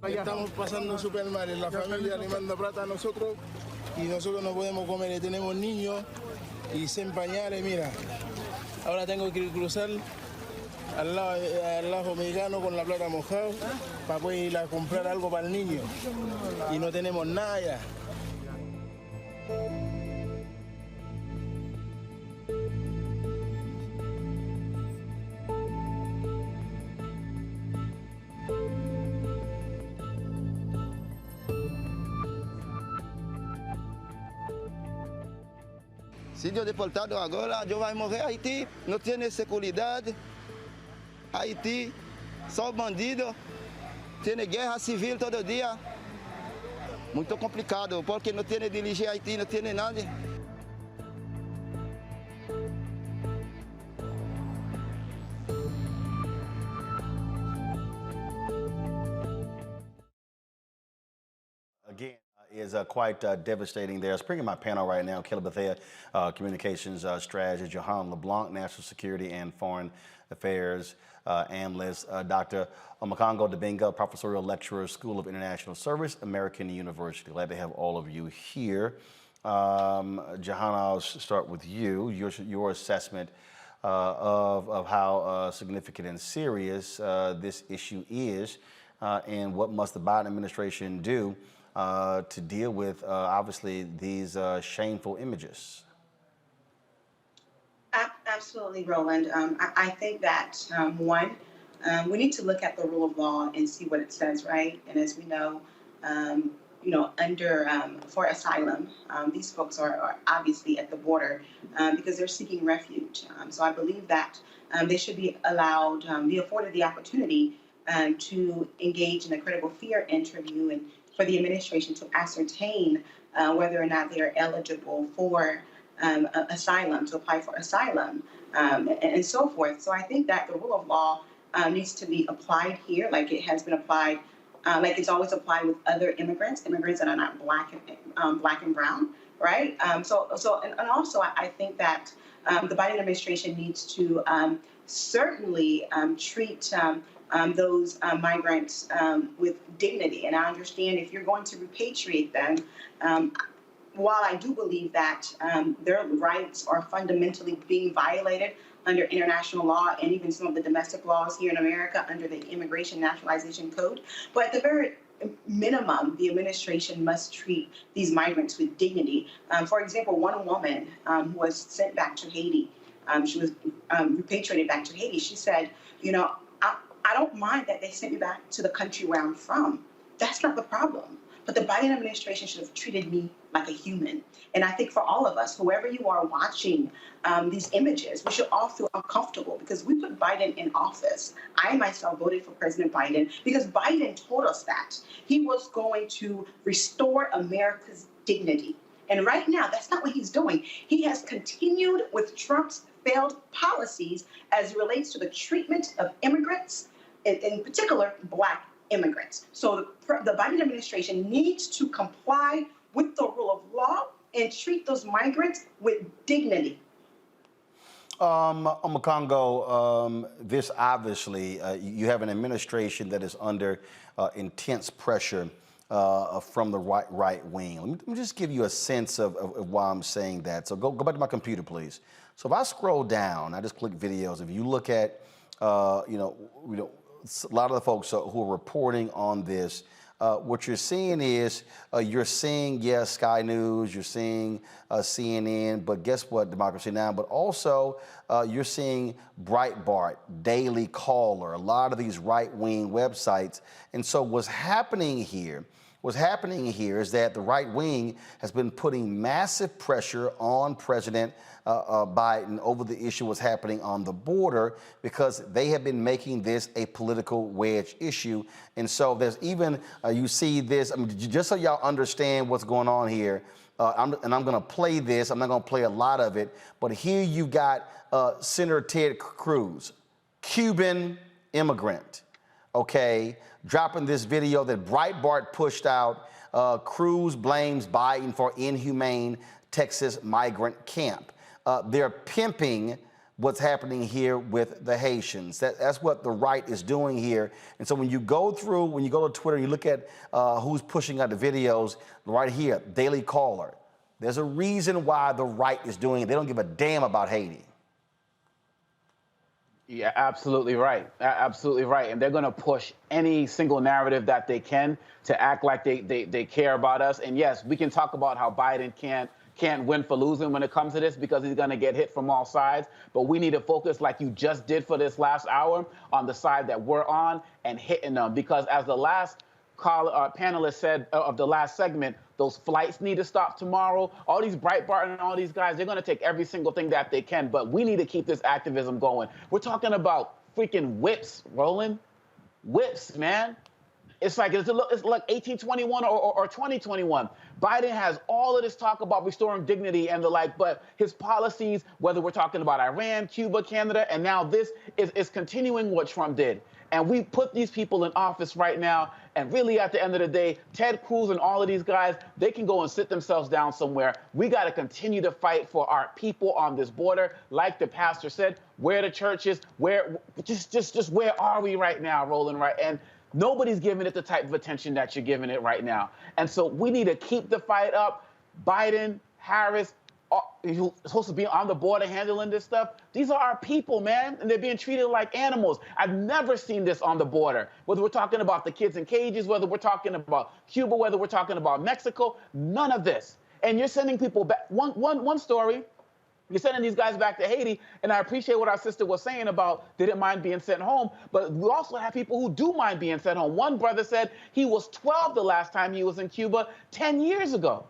Estamos pasando súper mal, la familia le manda plata a nosotros y nosotros no podemos comer, tenemos niños y sin pañales, mira, ahora tengo que cruzar al lado mexicano con la plata mojada para poder ir a comprar algo para el niño y no tenemos nada ya. Se eu deportado agora, eu vou morrer. Haiti não tem segurança. Haiti, só bandido. Tem guerra civil todo dia. Muito complicado, porque não tem dirigir Haiti, não tem nada.
Again, is quite devastating there. I was bringing my panel right now, Caleb Bethea, Communications Strategist, Johan LeBlanc, National Security and Foreign Affairs Analyst, Dr. Omakongo Dibinga, Professorial Lecturer, School of International Service, American University. Glad to have all of you here. Johan, I'll start with you. Your assessment of how significant and serious this issue is, and what must the Biden administration do to deal with, obviously, these shameful images?
Absolutely, Roland. I think that, one, we need to look at the rule of law and see what it says, right? And as we know, for asylum, these folks are obviously at the border because they're seeking refuge. So I believe that they should be allowed, be afforded the opportunity to engage in a critical fear interview and for the administration to ascertain whether or not they are eligible for asylum, to apply for asylum, and so forth. So I think that the rule of law needs to be applied here, like it has been applied, like it's always applied with other immigrants that are not black and brown, right? And also I think that the Biden administration needs to certainly treat those migrants with dignity. And I understand if you're going to repatriate them, while I do believe that their rights are fundamentally being violated under international law and even some of the domestic laws here in America under the Immigration Naturalization Code, but at the very minimum, the administration must treat these migrants with dignity. For example, one woman who was sent back to Haiti, she was repatriated back to Haiti. She said, you know, I don't mind that they sent me back to the country where I'm from. That's not the problem. But the Biden administration should have treated me like a human. And I think for all of us, whoever you are watching these images, we should all feel uncomfortable because we put Biden in office. I myself voted for President Biden because Biden told us that he was going to restore America's dignity. And right now, that's not what he's doing. He has continued with Trump's failed policies as it relates to the treatment of immigrants, in particular, Black immigrants. So the Biden administration needs to comply with the rule of law and treat those migrants with dignity.
Congo, this obviously, you have an administration that is under intense pressure from the right wing. Let me just give you a sense of why I'm saying that. So go back to my computer, please. So if I scroll down, I just click videos. If you look at, a lot of the folks who are reporting on this, what you're seeing is yes, Sky News, you're seeing CNN, but guess what, Democracy Now! But also you're seeing Breitbart, Daily Caller, a lot of these right-wing websites. And so what's happening here is that the right wing has been putting massive pressure on President Biden over the issue what's happening on the border because they have been making this a political wedge issue. And so there's even, you see this, just so y'all understand what's going on here, I'm going to play this. I'm not going to play a lot of it, but here you got Senator Ted Cruz, Cuban immigrant, okay, dropping this video that Breitbart pushed out. Cruz blames Biden for inhumane Texas migrant camp. They're pimping what's happening here with the Haitians. That's what the right is doing here. And so when you go to Twitter, you look at who's pushing out the videos, right here, Daily Caller. There's a reason why the right is doing it. They don't give a damn about Haiti.
Yeah, absolutely right. Absolutely right. And they're going to push any single narrative that they can to act like they care about us. And yes, we can talk about how Biden can't win for losing when it comes to this because he's going to get hit from all sides. But we need to focus like you just did for this last hour on the side that we're on and hitting them. Because as the last panelist said of the last segment, those flights need to stop tomorrow. All these Breitbart and all these guys, they're going to take every single thing that they can. But we need to keep this activism going. We're talking about freaking whips, Roland. Whips, man. It's like 1821 or 2021. Biden has all of this talk about restoring dignity and the like, but his policies, whether we're talking about Iran, Cuba, Canada, and now this is continuing what Trump did. And we put these people in office right now, and really at the end of the day, Ted Cruz and all of these guys, they can go and sit themselves down somewhere. We got to continue to fight for our people on this border. Like the pastor said, where the churches, just where are we right now, Roland, right? And nobody's giving it the type of attention that you're giving it right now. And so we need to keep the fight up. Biden, Harris, who's supposed to be on the border handling this stuff, these are our people, man, and they're being treated like animals. I've never seen this on the border, whether we're talking about the kids in cages, whether we're talking about Cuba, whether we're talking about Mexico, none of this. And you're sending people back. One story, you're sending these guys back to Haiti, and I appreciate what our sister was saying about didn't mind being sent home, but we also have people who do mind being sent home. One brother said he was 12 the last time he was in Cuba 10 years ago.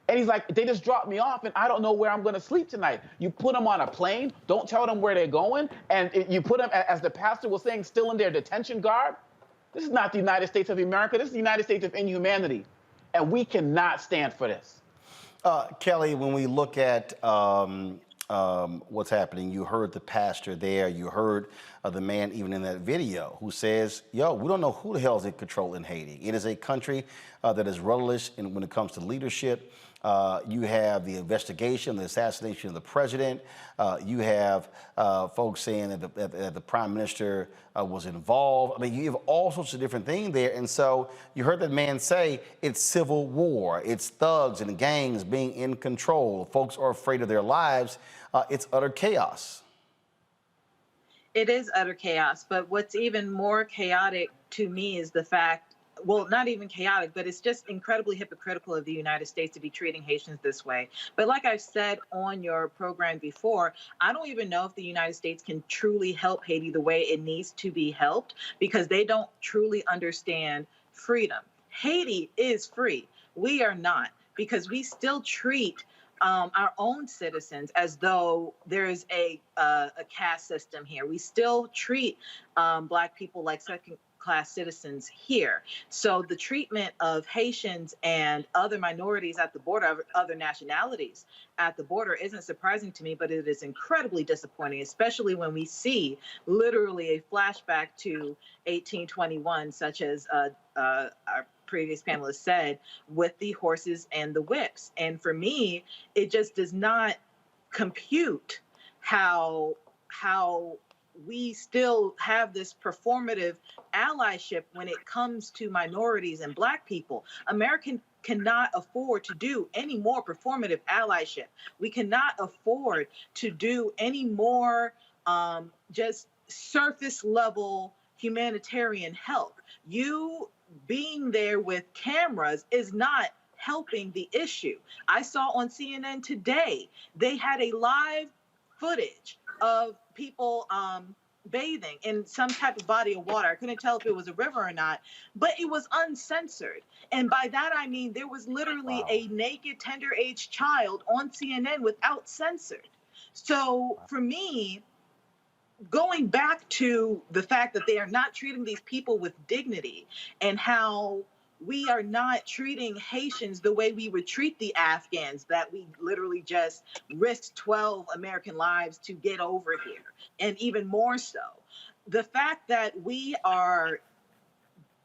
And he's like, they just dropped me off, and I don't know where I'm going to sleep tonight. You put them on a plane, don't tell them where they're going, and you put them, as the pastor was saying, still in their detention garb. This is not the United States of America. This is the United States of inhumanity, and we cannot stand for this.
Kelly, when we look at what's happening. You heard the pastor there. You heard the man even in that video who says, yo, we don't know who the hell is in control in Haiti. It is a country that is rudderless when it comes to leadership. You have the investigation, the assassination of the president. You have folks saying that the prime minister was involved. I mean, you have all sorts of different things there. And so you heard that man say it's civil war. It's thugs and gangs being in control. Folks are afraid of their lives. It's utter chaos.
It is utter chaos. But what's even more chaotic to me is the fact, well, not even chaotic, but it's just incredibly hypocritical of the United States to be treating Haitians this way. But like I've said on your program before, I don't even know if the United States can truly help Haiti the way it needs to be helped, because they don't truly understand freedom. Haiti is free. We are not, because we still treat our own citizens as though there is a caste system here. We still treat Black people like second-class citizens here. So the treatment of Haitians and other minorities at the border, other nationalities at the border, isn't surprising to me, but it is incredibly disappointing, especially when we see literally a flashback to 1821, such as our previous panelist said, with the horses and the whips. And for me, it just does not compute how we still have this performative allyship when it comes to minorities and Black people. America cannot afford to do any more performative allyship. We cannot afford to do any more just surface level humanitarian help. You being there with cameras is not helping the issue. I saw on CNN today, they had a live footage of people bathing in some type of body of water. I couldn't tell if it was a river or not, but it was uncensored. And by that, I mean, there was literally a naked, tender-age child on CNN without censored. So for me, going back to the fact that they are not treating these people with dignity, and how we are not treating Haitians the way we would treat the Afghans that we literally just risked 12 American lives to get over here, and even more so. The fact that we are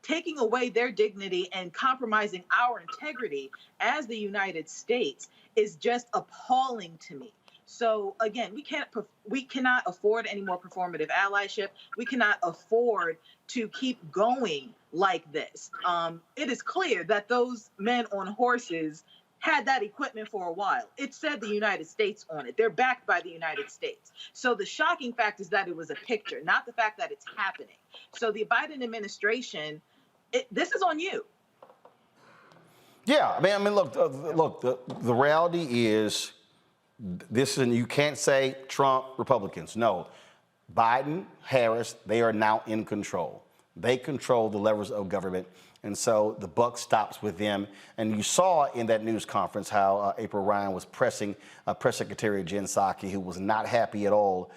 taking away their dignity and compromising our integrity as the United States is just appalling to me. So again, we cannot afford any more performative allyship. We cannot afford to keep going like this. It is clear that those men on horses had that equipment for a while. It said the United States on it. They're backed by the United States. So the shocking fact is that it was a picture, not the fact that it's happening. So the Biden administration, this is on you.
Yeah, I mean, look, the reality is, you can't say Trump, Republicans. No, Biden, Harris, they are now in control. They control the levers of government. And so the buck stops with them. And you saw in that news conference how April Ryan was pressing Press Secretary Jen Psaki, who was not happy at all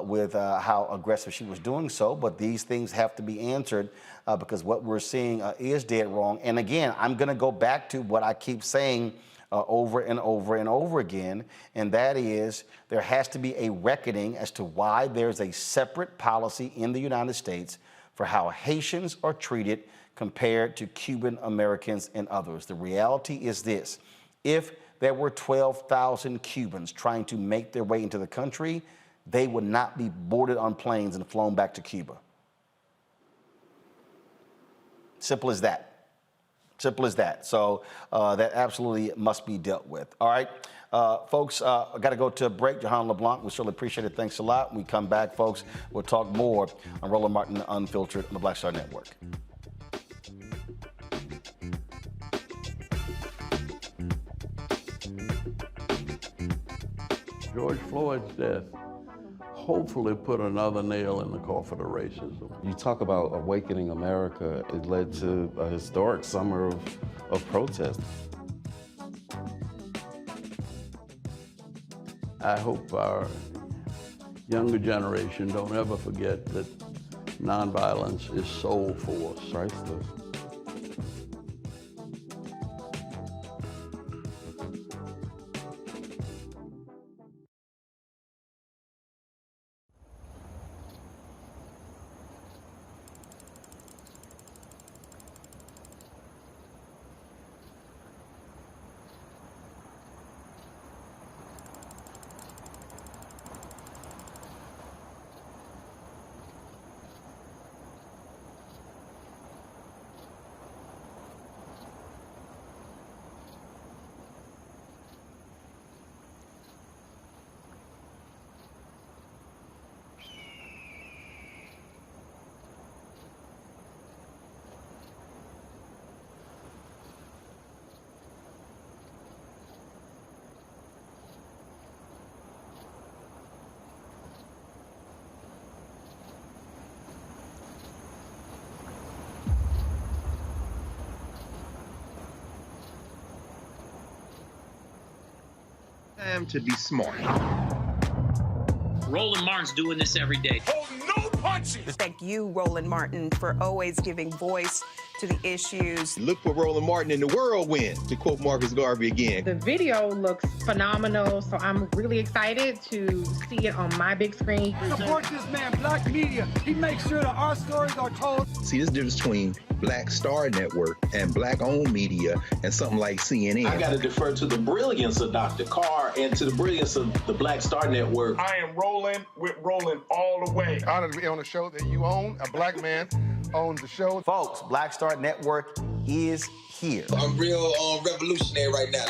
with how aggressive she was doing so. But these things have to be answered because what we're seeing is dead wrong. And again, I'm going to go back to what I keep saying over and over and over again, and that is there has to be a reckoning as to why there's a separate policy in the United States for how Haitians are treated compared to Cuban Americans and others. The reality is this: if there were 12,000 Cubans trying to make their way into the country, they would not be boarded on planes and flown back to Cuba. Simple as that. Simple as that. So that absolutely must be dealt with. All right, folks, I got to go to a break. Johan LeBlanc, we certainly appreciate it. Thanks a lot. When we come back, folks, we'll talk more on Roland Martin Unfiltered on the Black Star Network.
George Floyd's death hopefully put another nail in the coffin of racism.
You talk about awakening America. It led to a historic summer of protest.
I hope our younger generation don't ever forget that nonviolence is soul force.
Priceless.
Time to be smart.
Roland Martin's doing this every day.
Oh, no punches!
Thank you, Roland Martin, for always giving voice to the issues.
Look for Roland Martin in the whirlwind, to quote Marcus Garvey again.
The video looks phenomenal, so I'm really excited to see it on my big screen.
Support this man, Black Media. He makes sure that our stories are told.
See, this difference between Black Star Network and Black-owned media and something like CNN.
I got to defer to the brilliance of Dr. Carr and to the brilliance of the Black Star Network.
I am rolling with Roland all the way.
Honored to be on a show that you own. A black man owns the show.
Folks, Black Star Network is here.
I'm real revolutionary right now.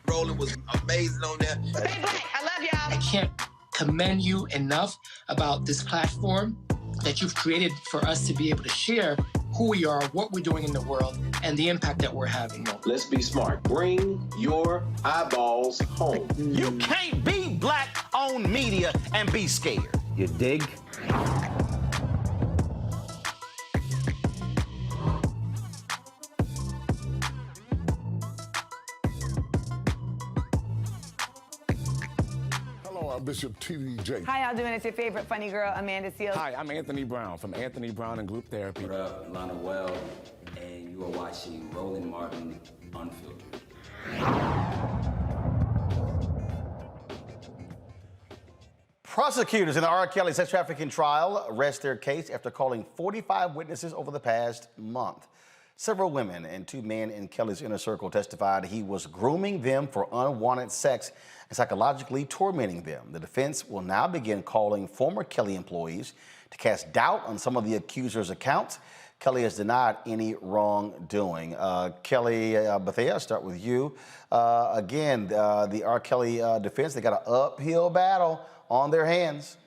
Roland was amazing on there.
Stay black. I love y'all.
I can't commend you enough about this platform that you've created for us to be able to share who we are, what we're doing in the world, and the impact that we're having.
Let's be smart. Bring your eyeballs home.
You can't be Black-owned media and be scared.
You dig?
I'm Bishop TDJ.
Hi, y'all doing? It's your favorite funny girl, Amanda Seals.
Hi, I'm Anthony Brown from Anthony Brown and Group Therapy.
What up, Lana Well, and you are watching Roland Martin Unfiltered.
Prosecutors in the R. Kelly sex trafficking trial arrest their case after calling 45 witnesses over the past month. Several women and 2 men in Kelly's inner circle testified he was grooming them for unwanted sex and psychologically tormenting them. The defense will now begin calling former Kelly employees to cast doubt on some of the accusers' accounts. Kelly has denied any wrongdoing. Kelly Bethea, I'll start with you. Again, the R. Kelly defense, they got an uphill battle on their hands.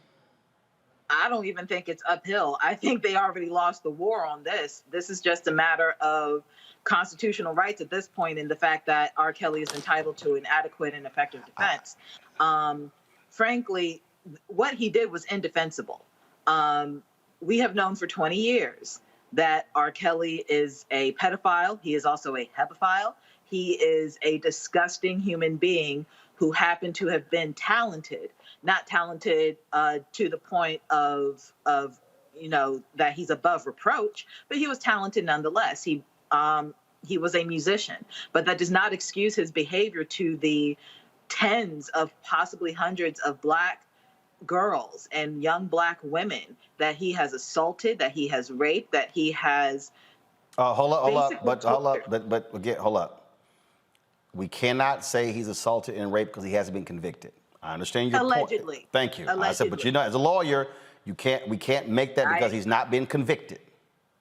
I don't even think it's uphill. I think they already lost the war on this. This is just a matter of constitutional rights at this point, in the fact that R. Kelly is entitled to an adequate and effective defense. Frankly, what he did was indefensible. We have known for 20 years that R. Kelly is a pedophile. He is also a hebephile. He is a disgusting human being who happened to have been talented, not talented to the point of that he's above reproach, but he was talented nonetheless. He was a musician, but that does not excuse his behavior to the tens of possibly hundreds of Black girls and young Black women that he has assaulted, that he has raped, that he has.
Hold up. We cannot say he's assaulted and raped because he hasn't been convicted. I understand your
allegedly.
point. Thank you.
Allegedly.
I said, but as a lawyer, we can't make that because he's not been convicted.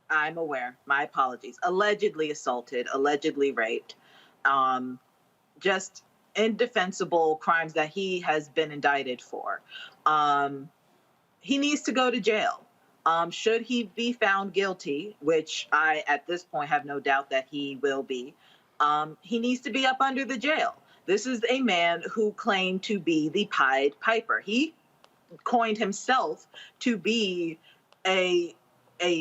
I'm aware. My apologies. Allegedly assaulted, allegedly raped. Just indefensible crimes that he has been indicted for. He needs to go to jail. Should he be found guilty, which I, at this point, have no doubt that he will be, he needs to be up under the jail. This is a man who claimed to be the Pied Piper. He coined himself to be a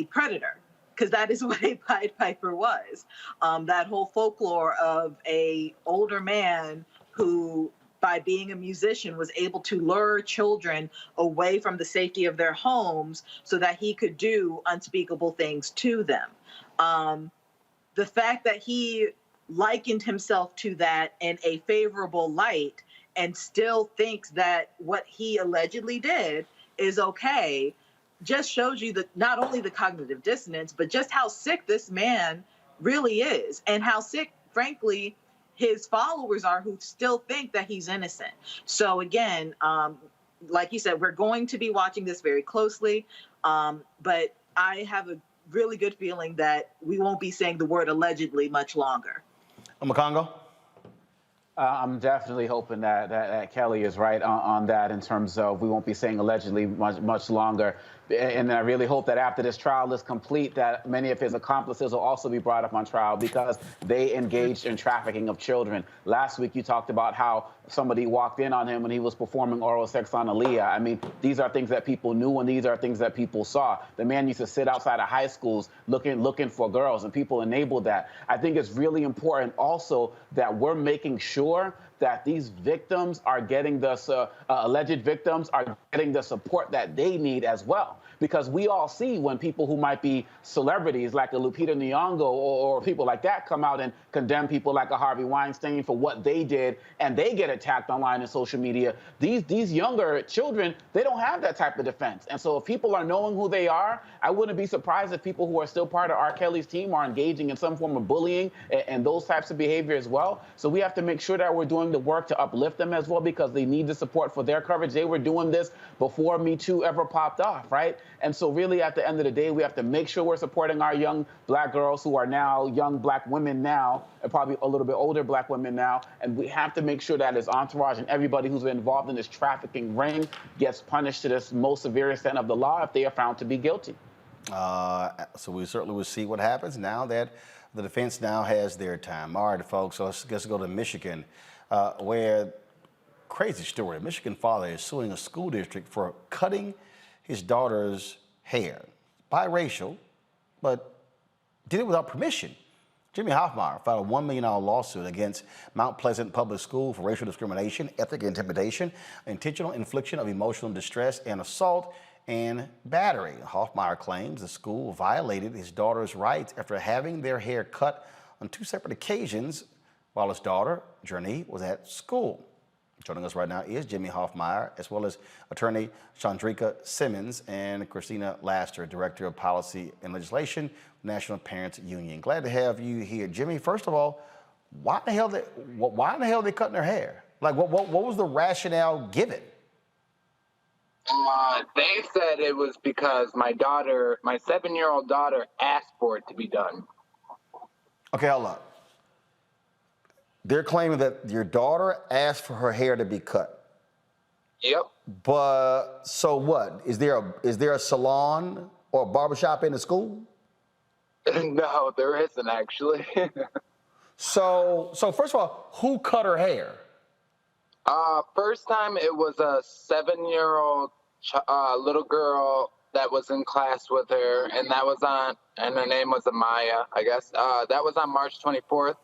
predator, because that is what a Pied Piper was. That whole folklore of a older man who, by being a musician, was able to lure children away from the safety of their homes so that he could do unspeakable things to them. The fact that he likened himself to that in a favorable light and still thinks that what he allegedly did is okay just shows you that not only the cognitive dissonance, but just how sick this man really is, and how sick, frankly, his followers are, who still think that he's innocent. So again, like you said, we're going to be watching this very closely, but I have a really good feeling that we won't be saying the word allegedly much longer.
Makongo?
I'm definitely hoping that Kelly is right on that, in terms of we won't be saying allegedly much longer. And I really hope that after this trial is complete, that many of his accomplices will also be brought up on trial, because they engaged in trafficking of children. Last week, you talked about how somebody walked in on him when he was performing oral sex on Aaliyah. I mean, these are things that people knew, and these are things that people saw. The man used to sit outside of high schools looking for girls, and people enabled that. I think it's really important also that we're making sure that these victims are getting the alleged victims are getting the support that they need as well. Because we all see when people who might be celebrities like a Lupita Nyong'o or people like that come out and condemn people like a Harvey Weinstein for what they did, and they get attacked online and social media. These younger children, they don't have that type of defense. And so if people are knowing who they are, I wouldn't be surprised if people who are still part of R. Kelly's team are engaging in some form of bullying and those types of behavior as well. So we have to make sure that we're doing the work to uplift them as well, because they need the support for their coverage. They were doing this before Me Too ever popped off, right? And so really at the end of the day, we have to make sure we're supporting our young black girls who are now young black women now, and probably a little bit older black women now. And we have to make sure that his entourage and everybody who's involved in this trafficking ring gets punished to this most severe extent of the law if they are found to be guilty.
So we certainly will see what happens now that the defense now has their time. All right, folks, so let's go to Michigan, where, crazy story, a Michigan father is suing a school district for cutting his daughter's hair. Biracial, but did it without permission. Jimmy Hoffmeyer filed a $1 million lawsuit against Mount Pleasant Public School for racial discrimination, ethnic intimidation, intentional infliction of emotional distress, and assault and battery. Hoffmeyer claims the school violated his daughter's rights after having their hair cut on 2 separate occasions while his daughter, Journey, was at school. Joining us right now is Jimmy Hoffmeyer, as well as attorney Chandrika Simmons and Christina Laster, Director of Policy and Legislation, National Parents Union. Glad to have you here. Jimmy, first of all, why in the hell are they cutting their hair? Like, what was the rationale given?
They said it was because my 7-year-old daughter, asked for it to be done.
Okay, hold on. They're claiming that your daughter asked for her hair to be cut.
Yep.
But so what? Is there a salon or a barbershop in the school?
No, there isn't actually.
So first of all, who cut her hair?
First time it was a 7-year-old little girl that was in class with her, and her name was Amaya, I guess. That was on March 24th.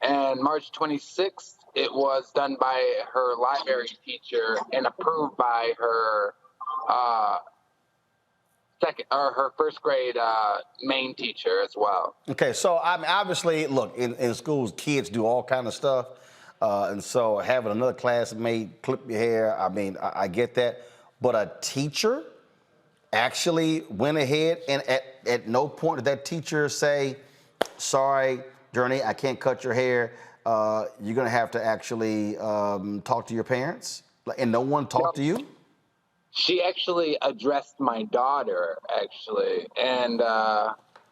And March 26th, it was done by her library teacher and approved by her her first grade main teacher as well.
Okay, so I mean, obviously, look, in schools, kids do all kind of stuff. And so having another classmate clip your hair, I mean, I get that. But a teacher actually went ahead and at no point did that teacher say, sorry, Journey, I can't cut your hair. You're going to have to actually talk to your parents? And no one talked to you?
She actually addressed my daughter, actually. And,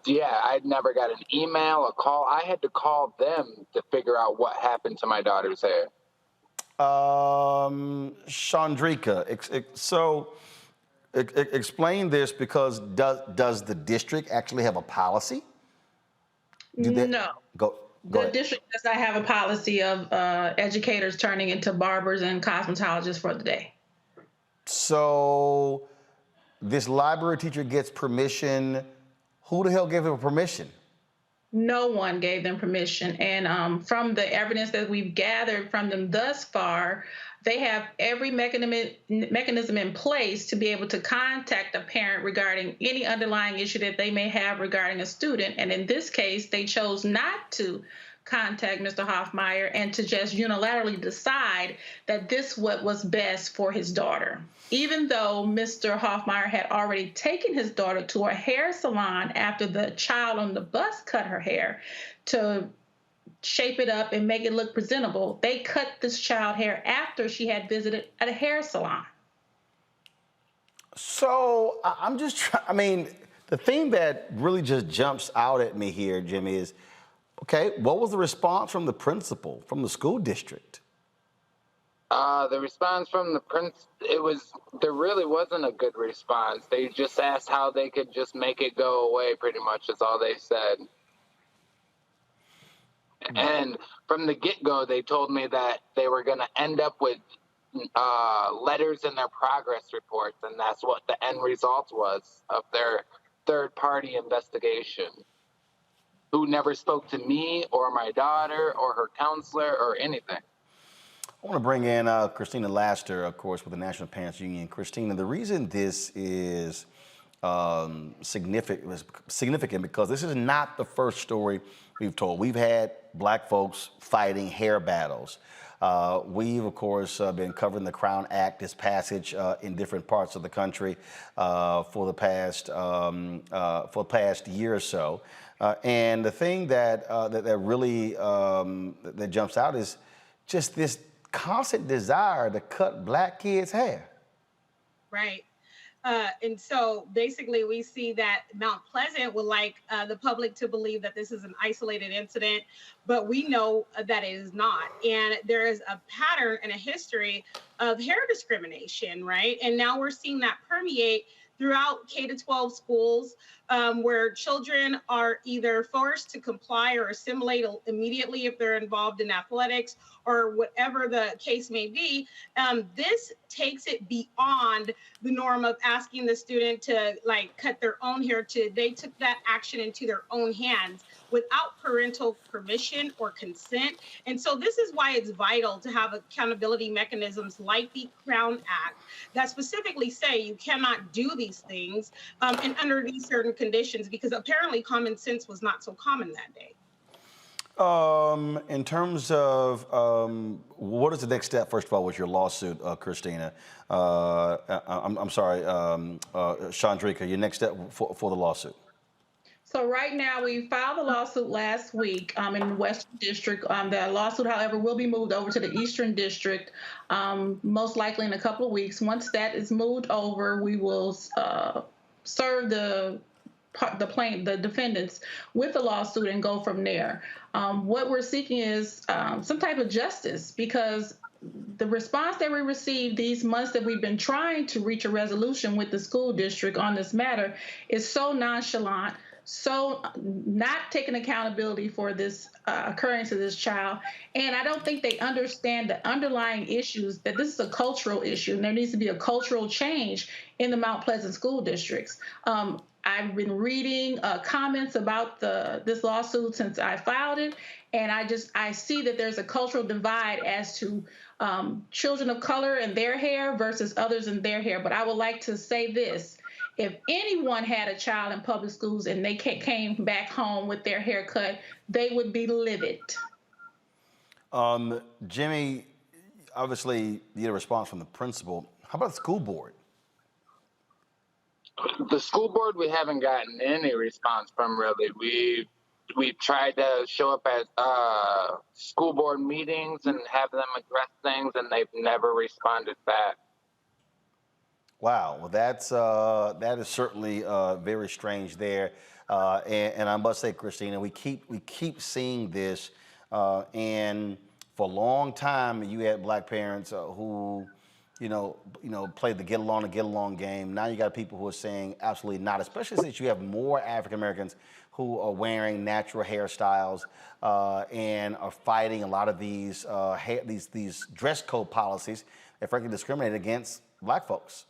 yeah, I'd never got an email, a call. I had to call them to figure out what happened to my daughter's hair.
Chandrika, explain this, because does the district actually have a policy?
No.
Go
the
ahead.
district does not have a policy of educators turning into barbers and cosmetologists for the day.
So this library teacher gets permission. Who the hell gave him permission?
No one gave them permission. And from the evidence that we've gathered from them thus far, they have every mechanism in place to be able to contact a parent regarding any underlying issue that they may have regarding a student. And in this case, they chose not to contact Mr. Hoffmeyer and to just unilaterally decide that this was best for his daughter. Even though Mr. Hoffmeyer had already taken his daughter to a hair salon after the child on the bus cut her hair to shape it up and make it look presentable, they cut this child hair after she had visited at a hair salon.
So I'm just trying, I mean, the thing that really just jumps out at me here, Jimmy, is, okay, what was the response from the principal, from the school district?
The response from the there really wasn't a good response. They just asked how they could just make it go away, pretty much is all they said. And from the get-go, they told me that they were going to end up with letters in their progress reports, and that's what the end result was of their third-party investigation, who never spoke to me or my daughter or her counselor or anything.
I want to bring in Christina Laster, of course, with the National Parents Union. Christina, the reason this is significant because this is not the first story we've told. We've had black folks fighting hair battles. We've, of course, been covering the Crown Act, this passage in different parts of the country for the past year or so. And the thing that really that jumps out is just this constant desire to cut black kids' hair.
Right. And so basically we see that Mount Pleasant would like the public to believe that this is an isolated incident, but we know that it is not. And there is a pattern and a history of hair discrimination, right? And now we're seeing that permeate throughout K-12 schools where children are either forced to comply or assimilate immediately if they're involved in athletics or whatever the case may be. This takes it beyond the norm of asking the student to like cut their own hair to they took that action into their own hands without parental permission or consent. And so this is why it's vital to have accountability mechanisms like the Crown Act that specifically say you cannot do these things and under these certain conditions, because apparently common sense was not so common that day.
In terms of what is the next step, first of all, with your lawsuit, Christina? I'm sorry, Chandrika, your next step for the lawsuit?
So right now, we filed a lawsuit last week in the Western District. The lawsuit, however, will be moved over to the Eastern District, most likely in a couple of weeks. Once that is moved over, we will serve the defendants with the lawsuit and go from there. What we're seeking is some type of justice, because the response that we received these months that we've been trying to reach a resolution with the school district on this matter is so nonchalant, so not taking accountability for this occurring to this child. And I don't think they understand the underlying issues, that this is a cultural issue and there needs to be a cultural change in the Mount Pleasant school districts. I've been reading comments about this lawsuit since I filed it, and I see that there's a cultural divide as to children of color and their hair versus others in their hair. But I would like to say this. If anyone had a child in public schools and they came back home with their hair cut, they would be livid.
Jimmy, obviously you get a response from the principal. How about the school board?
The school board, we haven't gotten any response from, really. We've tried to show up at school board meetings and have them address things, and they've never responded back.
Wow, well, that is certainly very strange there, and I must say, Christina, we keep seeing this, and for a long time you had black parents who, played the get along game. Now you got people who are saying absolutely not, especially since you have more African Americans who are wearing natural hairstyles and are fighting a lot of these dress code policies that frankly discriminate against black folks.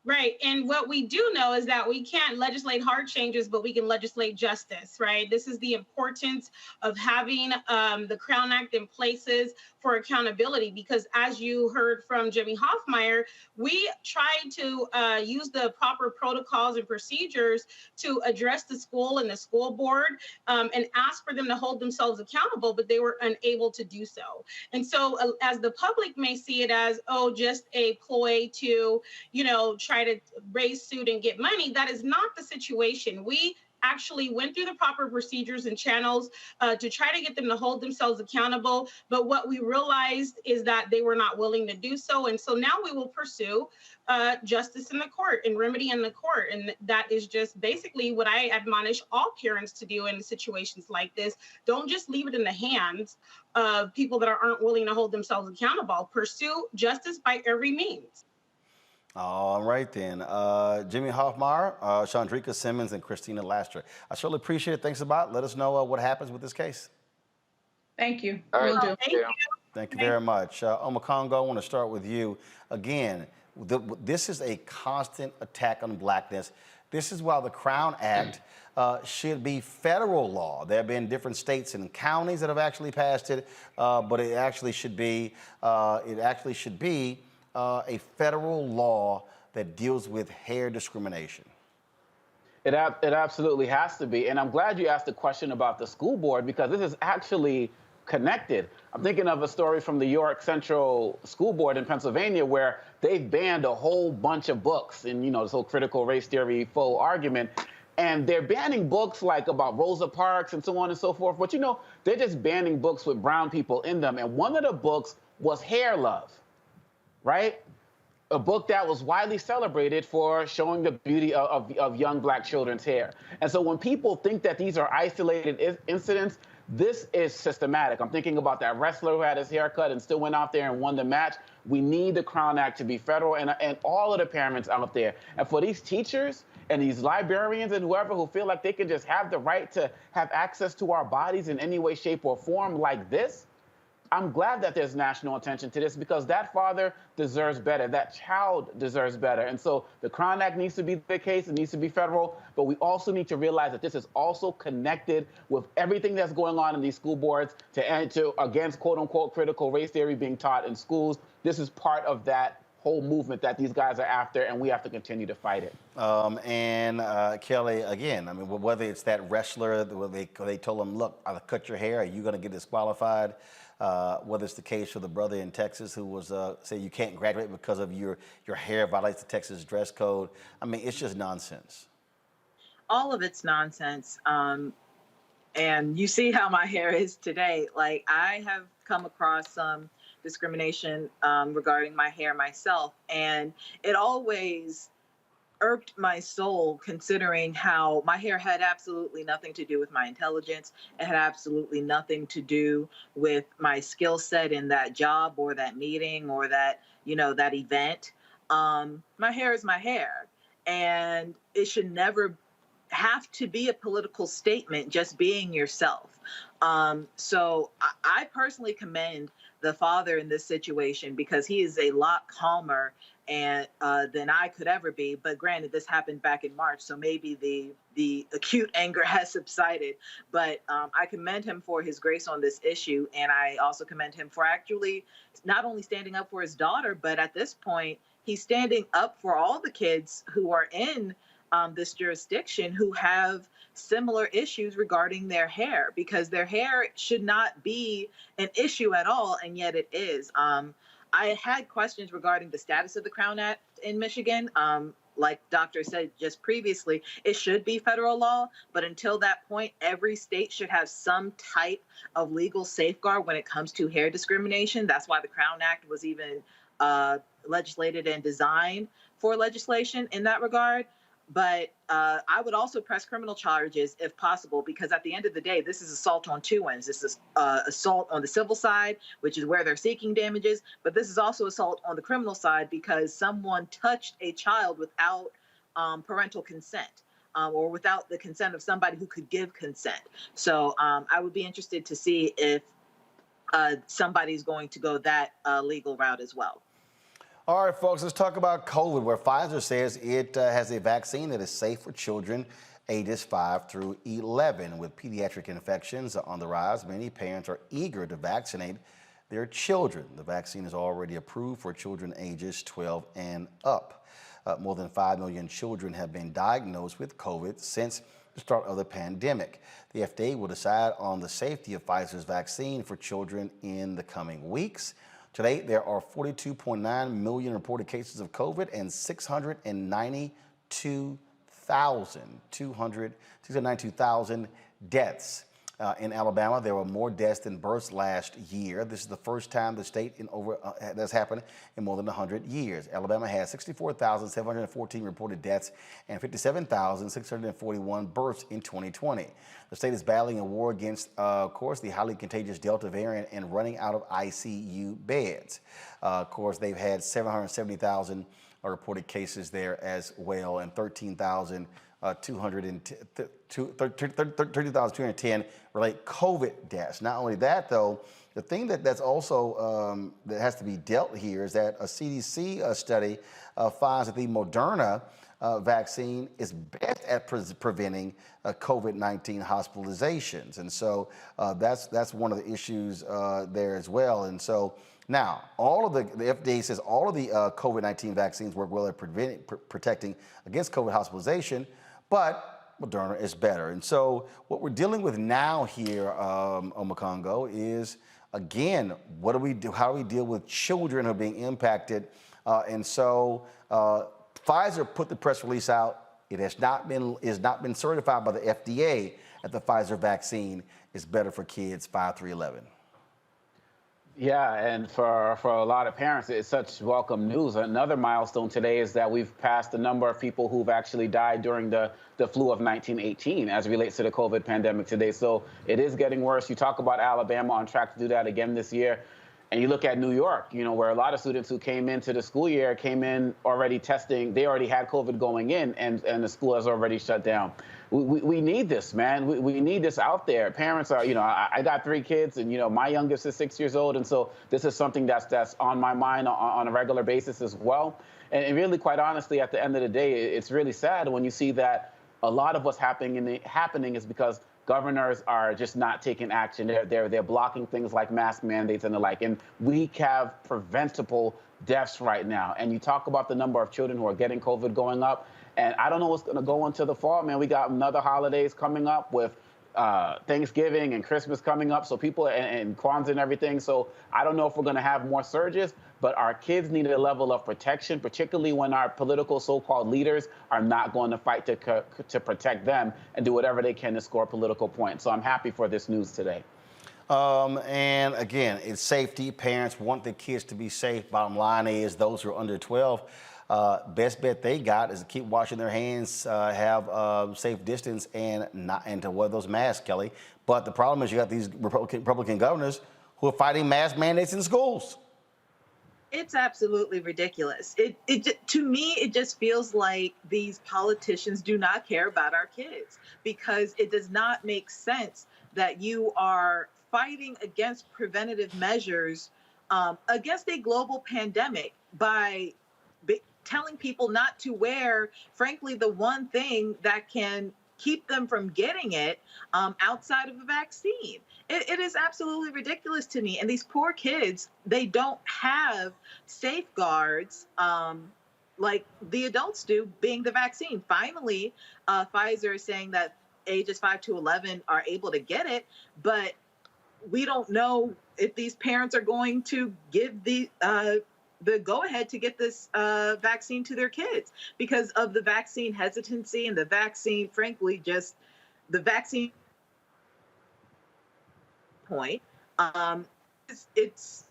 Right. And what we do know is that we can't legislate hard changes, but we can legislate justice, right? This is the importance of having the Crown Act in places for accountability, because as you heard from Jimmy Hoffmeyer, we tried to use the proper protocols and procedures to address the school and the school board and ask for them to hold themselves accountable, but they were unable to do so. And so as the public may see it as, oh, just a ploy to, try to raise suit and get money, that is not the situation. We actually went through the proper procedures and channels to try to get them to hold themselves accountable. But what we realized is that they were not willing to do so. And so now we will pursue justice in the court and remedy in the court. And that is just basically what I admonish all parents to do in situations like this. Don't just leave it in the hands of people that aren't willing to hold themselves accountable. Pursue justice by every means.
All right, then. Jimmy Hoffmeyer, Chandrika Simmons, and Christina Laster. I certainly appreciate it. Thanks a lot. Let us know what happens with this case.
Thank you.
Will do.
Thank you very much. Omakongo, I want to start with you. Again, this is a constant attack on blackness. This is why the Crown Act should be federal law. There have been different states and counties that have actually passed it, but it actually should be a federal law that deals with hair discrimination.
It absolutely has to be. And I'm glad you asked the question about the school board, because this is actually connected. I'm thinking of a story from the York Central School Board in Pennsylvania where they've banned a whole bunch of books in, this whole critical race theory faux argument. And they're banning books like about Rosa Parks and so on and so forth. But, they're just banning books with brown people in them. And one of the books was Hair Love, right? A book that was widely celebrated for showing the beauty of young black children's hair. And so when people think that these are isolated incidents, this is systematic. I'm thinking about that wrestler who had his hair cut and still went out there and won the match. We need the Crown Act to be federal, and all of the parents out there. And for these teachers and these librarians and whoever who feel like they can just have the right to have access to our bodies in any way, shape, or form like this, I'm glad that there's national attention to this, because that father deserves better. That child deserves better. And so the Crown Act needs to be the case. It needs to be federal. But we also need to realize that this is also connected with everything that's going on in these school boards against, quote unquote, critical race theory being taught in schools. This is part of that whole movement that these guys are after, and we have to continue to fight it.
Kelly, again, whether it's that wrestler, where they told him, look, I'll cut your hair, are you going to get disqualified? Whether it's the case for the brother in Texas who was say you can't graduate because of your hair violates the Texas dress code. It's just nonsense.
All of it's nonsense. And you see how my hair is today. Like, I have come across some discrimination regarding my hair myself, and it always irked my soul, considering how my hair had absolutely nothing to do with my intelligence. It had absolutely nothing to do with my skill set in that job or that meeting or that, that event. My hair is my hair, and it should never have to be a political statement, just being yourself. So I personally commend the father in this situation, because he is a lot calmer than I could ever be. But granted, this happened back in March, so maybe the acute anger has subsided. But I commend him for his grace on this issue, and I also commend him for actually not only standing up for his daughter, but at this point, he's standing up for all the kids who are in this jurisdiction who have similar issues regarding their hair, because their hair should not be an issue at all, and yet it is. I had questions regarding the status of the Crown Act in Michigan. Like Doctor said just previously, it should be federal law, but until that point, every state should have some type of legal safeguard when it comes to hair discrimination. That's why the Crown Act was even legislated and designed for legislation in that regard. But I would also press criminal charges if possible, because at the end of the day, this is assault on two ends. This is assault on the civil side, which is where they're seeking damages. But this is also assault on the criminal side, because someone touched a child without parental consent or without the consent of somebody who could give consent. So I would be interested to see if somebody's going to go that legal route as well.
All right, folks, let's talk about COVID, where Pfizer says it has a vaccine that is safe for children ages 5 through 11. With pediatric infections on the rise, many parents are eager to vaccinate their children. The vaccine is already approved for children ages 12 and up. More than 5 million children have been diagnosed with COVID since the start of the pandemic. The FDA will decide on the safety of Pfizer's vaccine for children in the coming weeks. Today, there are 42.9 million reported cases of COVID and 692,000 deaths. In Alabama, there were more deaths than births last year. This is the first time the state that's happened in more than 100 years. Alabama has 64,714 reported deaths and 57,641 births in 2020. The state is battling a war against, of course, the highly contagious Delta variant and running out of ICU beds. Of course, they've had 770,000 reported cases there as well, and 30,210 relate COVID deaths. Not only that, though, the thing that's also that has to be dealt here is that a CDC study finds that the Moderna vaccine is best at preventing COVID-19 hospitalizations. And so that's one of the issues there as well. And so now, all of the FDA says all of the COVID-19 vaccines work well at protecting against COVID hospitalization, but Moderna is better. And so what we're dealing with now here, Omokongo, is, again, what do we do? How do we deal with children who are being impacted? And so Pfizer put the press release out. It has not been certified by the FDA that the Pfizer vaccine is better for kids 5 through 11.
Yeah, and for a lot of parents, it's such welcome news. Another milestone today is that we've passed the number of people who've actually died during the flu of 1918 as it relates to the COVID pandemic today. So it is getting worse. You talk about Alabama on track to do that again this year. And you look at New York, you know, where a lot of students who came into the school year came in already testing. They already had COVID going in, and the school has already shut down. We need this, man. We need this out there. Parents are, you know, I got 3 kids, and, you know, my youngest is 6 years old. And so this is something that's on my mind on a regular basis as well. And really, quite honestly, at the end of the day, it's really sad when you see that a lot of what's happening is because governors are just not taking action. They're blocking things like mask mandates and the like. And we have preventable deaths right now. And you talk about the number of children who are getting COVID going up. And I don't know what's going to go into the fall, man. We got another holidays coming up with Thanksgiving and Christmas coming up. So people and Kwanzaa and everything. So I don't know if we're going to have more surges, but our kids need a level of protection, particularly when our political so-called leaders are not going to fight to protect them and do whatever they can to score political points. So I'm happy for this news today.
And again, it's safety. Parents want their kids to be safe. Bottom line is those who are under 12, best bet they got is to keep washing their hands, have safe distance, and to wear those masks, Kelly. But the problem is you got these Republican governors who are fighting mask mandates in schools.
It's absolutely ridiculous. To me, it just feels like these politicians do not care about our kids, because it does not make sense that you are fighting against preventative measures against a global pandemic by telling people not to wear, frankly, the one thing that can keep them from getting it outside of a vaccine. It is absolutely ridiculous to me. And these poor kids, they don't have safeguards like the adults do, being the vaccine. Finally, Pfizer is saying that ages 5 to 11 are able to get it, but we don't know if these parents are going to give the go-ahead to get this vaccine to their kids because of the vaccine hesitancy and the vaccine, frankly, just the vaccine point. It's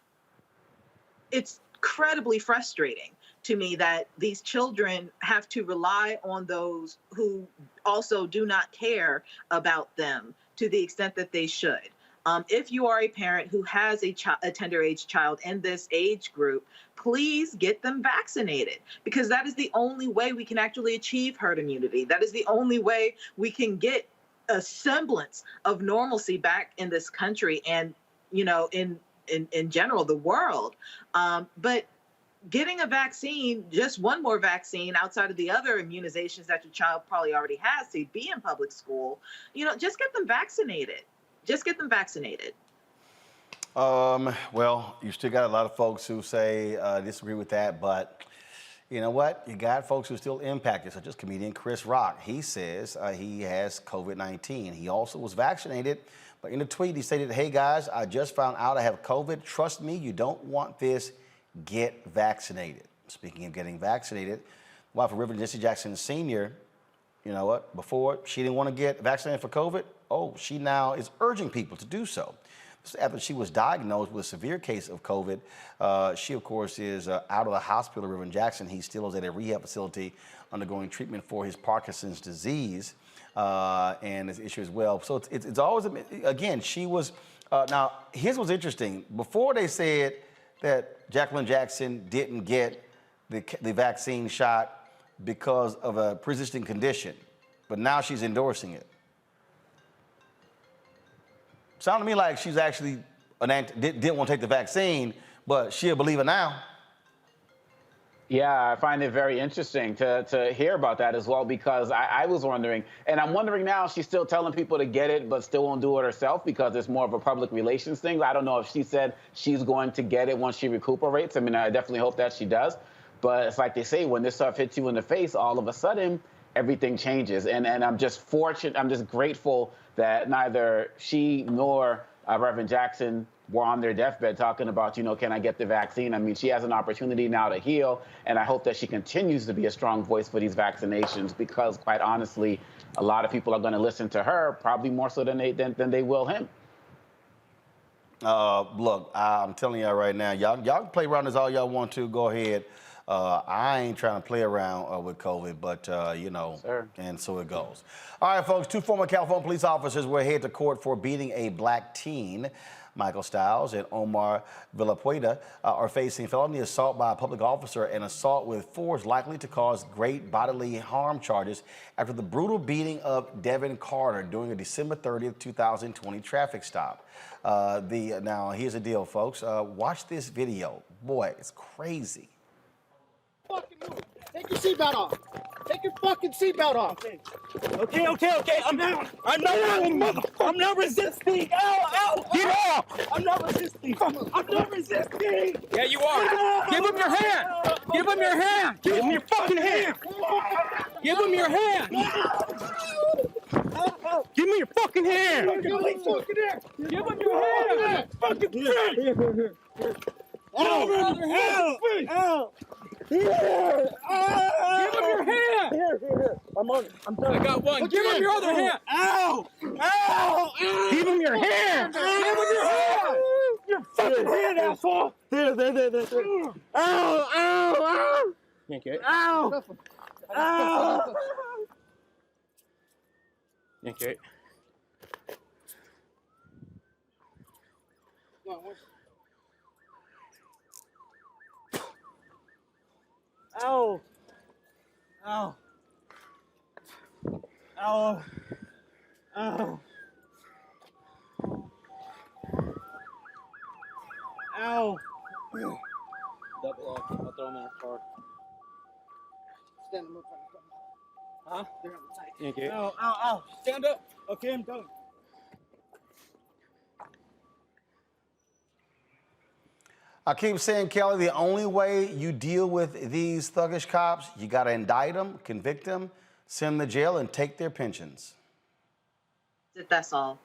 incredibly frustrating to me that these children have to rely on those who also do not care about them to the extent that they should. If you are a parent who has a tender age child in this age group, please get them vaccinated, because that is the only way we can actually achieve herd immunity. That is the only way we can get a semblance of normalcy back in this country and, you know, in general, the world. But getting a vaccine, just one more vaccine outside of the other immunizations that your child probably already has to be in public school, you know, just get them vaccinated. Just get them vaccinated.
Well, you still got a lot of folks who say disagree with that, but you know what? You got folks who are still impacted, such as comedian Chris Rock. He says he has COVID-19. He also was vaccinated, but in a tweet he stated, "Hey guys, I just found out I have COVID. Trust me, you don't want this. Get vaccinated." Speaking of getting vaccinated, wife of Reverend Jesse Jackson Sr., you know what? Before, she didn't want to get vaccinated for COVID. Oh, she now is urging people to do so. After she was diagnosed with a severe case of COVID, she, of course, is out of the hospital. Reverend Jackson, he still is at a rehab facility undergoing treatment for his Parkinson's disease and his issue as well. So it's always, again, she was, now, here's what's interesting. Before they said that Jacqueline Jackson didn't get the vaccine shot because of a pre-existing condition, but now she's endorsing it. Sounded to me like she's actually didn't want to take the vaccine, but she'll believe it now.
Yeah, I find it very interesting to hear about that as well, because I was wondering, and I'm wondering now, she's still telling people to get it, but still won't do it herself because it's more of a public relations thing. I don't know if she said she's going to get it once she recuperates. I mean, I definitely hope that she does. But it's like they say, when this stuff hits you in the face, all of a sudden, everything changes. And I'm just fortunate, I'm just grateful that neither she nor Reverend Jackson were on their deathbed talking about, you know, can I get the vaccine? I mean, she has an opportunity now to heal, and I hope that she continues to be a strong voice for these vaccinations, because quite honestly, a lot of people are going to listen to her, probably more so than they will him.
Look, I'm telling y'all right now, y'all can play around as all y'all want to. Go ahead. I ain't trying to play around with COVID, but, you know, and so it goes. All right, folks, 2 former California police officers were headed to court for beating a black teen. Michael Stiles and Omar Villapueda are facing felony assault by a public officer and assault with force likely to cause great bodily harm charges after the brutal beating of Devin Carter during a December 30th, 2020 traffic stop. Now, here's the deal, folks. Watch this video. Boy, it's crazy.
Take your seatbelt off. Take your fucking seatbelt off. Okay. I'm down. I'm not mother. I'm not resisting. Ow. Get off. I'm not resisting. I'm not resisting.
Yeah, you are. Give him your hand. Give him your hand. Give him your fucking hand. Give him your hand. Give me your fucking hand. Give him your hand. Fucking hand. Ow. Give him your hand! Here. I'm on it. I'm done. I got one. Give him your other hand! Ow! Give him your hand! Give him your hand! Your fucking hand, asshole! There. Ow! Yank it. Ow! Yank it. Ow! Double off. I'll throw him in the car.
Stand up.
Huh?
They're on the tight.
Yank it.
Ow. Stand up. Okay, I'm done.
I keep saying, Kelly, the only way you deal with these thuggish cops, you got to indict them, convict them, send them to jail, and take their pensions.
That's all.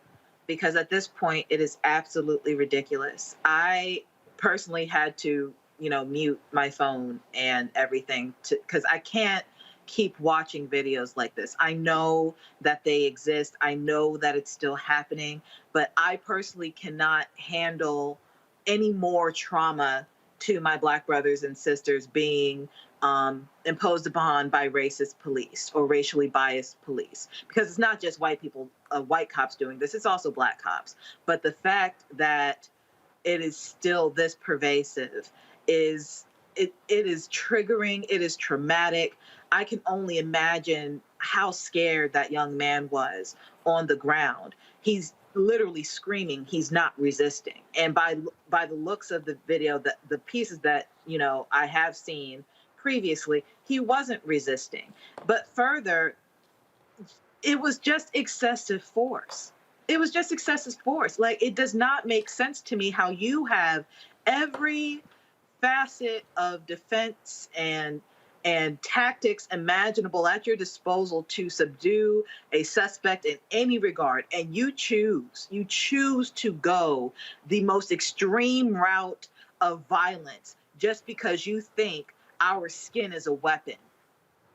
Because at this point, it is absolutely ridiculous. I personally had to, mute my phone and everything because I can't keep watching videos like this. I know that they exist. I know that it's still happening, but I personally cannot handle any more trauma to my Black brothers and sisters being imposed upon by racist police or racially biased police. Because it's not just white people, white cops doing this, it's also Black cops. But the fact that it is still this pervasive is triggering, it is traumatic. I can only imagine how scared that young man was on the ground. He's literally screaming, he's not resisting. And by the looks of the video, the pieces that, I have seen previously, he wasn't resisting. But further, it was just excessive force. It was just excessive force. Like, it does not make sense to me how you have every facet of defense and tactics imaginable at your disposal to subdue a suspect in any regard, and you choose to go the most extreme route of violence just because you think our skin is a weapon.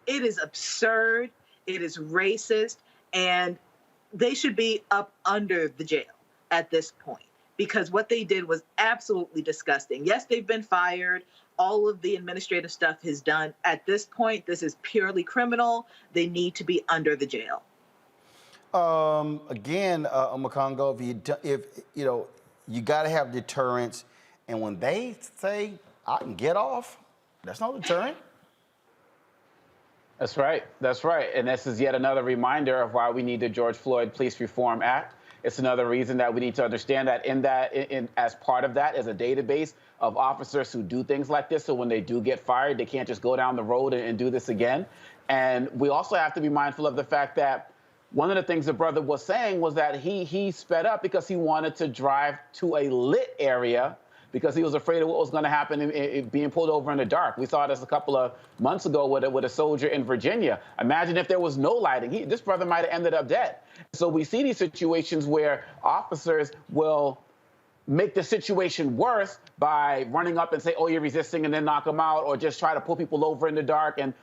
It is absurd, it is racist, and they should be up under the jail at this point, because what they did was absolutely disgusting. Yes, they've been fired. All of the administrative stuff is done. At this point, this is purely criminal. They need to be under the jail.
Again, Makongo, if you got to have deterrence, and when they say I can get off, that's no deterrent.
That's right. And this is yet another reminder of why we need the George Floyd Police Reform Act. It's another reason that we need to understand that as part of that is a database of officers who do things like this. So when they do get fired, they can't just go down the road and do this again. And we also have to be mindful of the fact that one of the things the brother was saying was that he sped up because he wanted to drive to a lit area because he was afraid of what was going to happen in being pulled over in the dark. We saw this a couple of months ago with a soldier in Virginia. Imagine if there was no lighting. This brother might have ended up dead. So we see these situations where officers will make the situation worse by running up and say, oh, you're resisting, and then knock them out, or just try to pull people over in the dark. And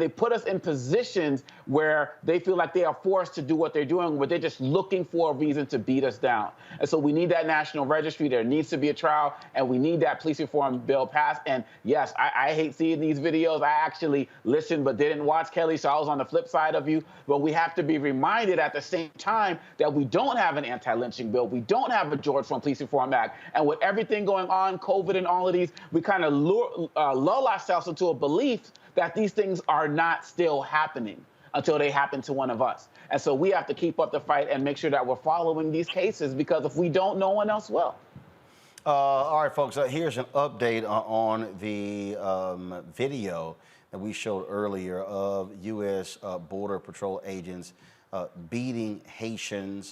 they put us in positions where they feel like they are forced to do what they're doing, where they're just looking for a reason to beat us down. And so we need that national registry. There needs to be a trial, and we need that police reform bill passed. And yes, I hate seeing these videos. I actually listened but didn't watch, Kelly, so I was on the flip side of you. But we have to be reminded at the same time that we don't have an anti-lynching bill. We don't have a George Floyd Police Reform Act. And with everything going on, COVID and all of these, we kind of lull ourselves into a belief that these things are not still happening until they happen to one of us. And so we have to keep up the fight and make sure that we're following these cases, because if we don't, no one else will.
All right, folks, here's an update on the video that we showed earlier of U.S. Border Patrol agents beating Haitian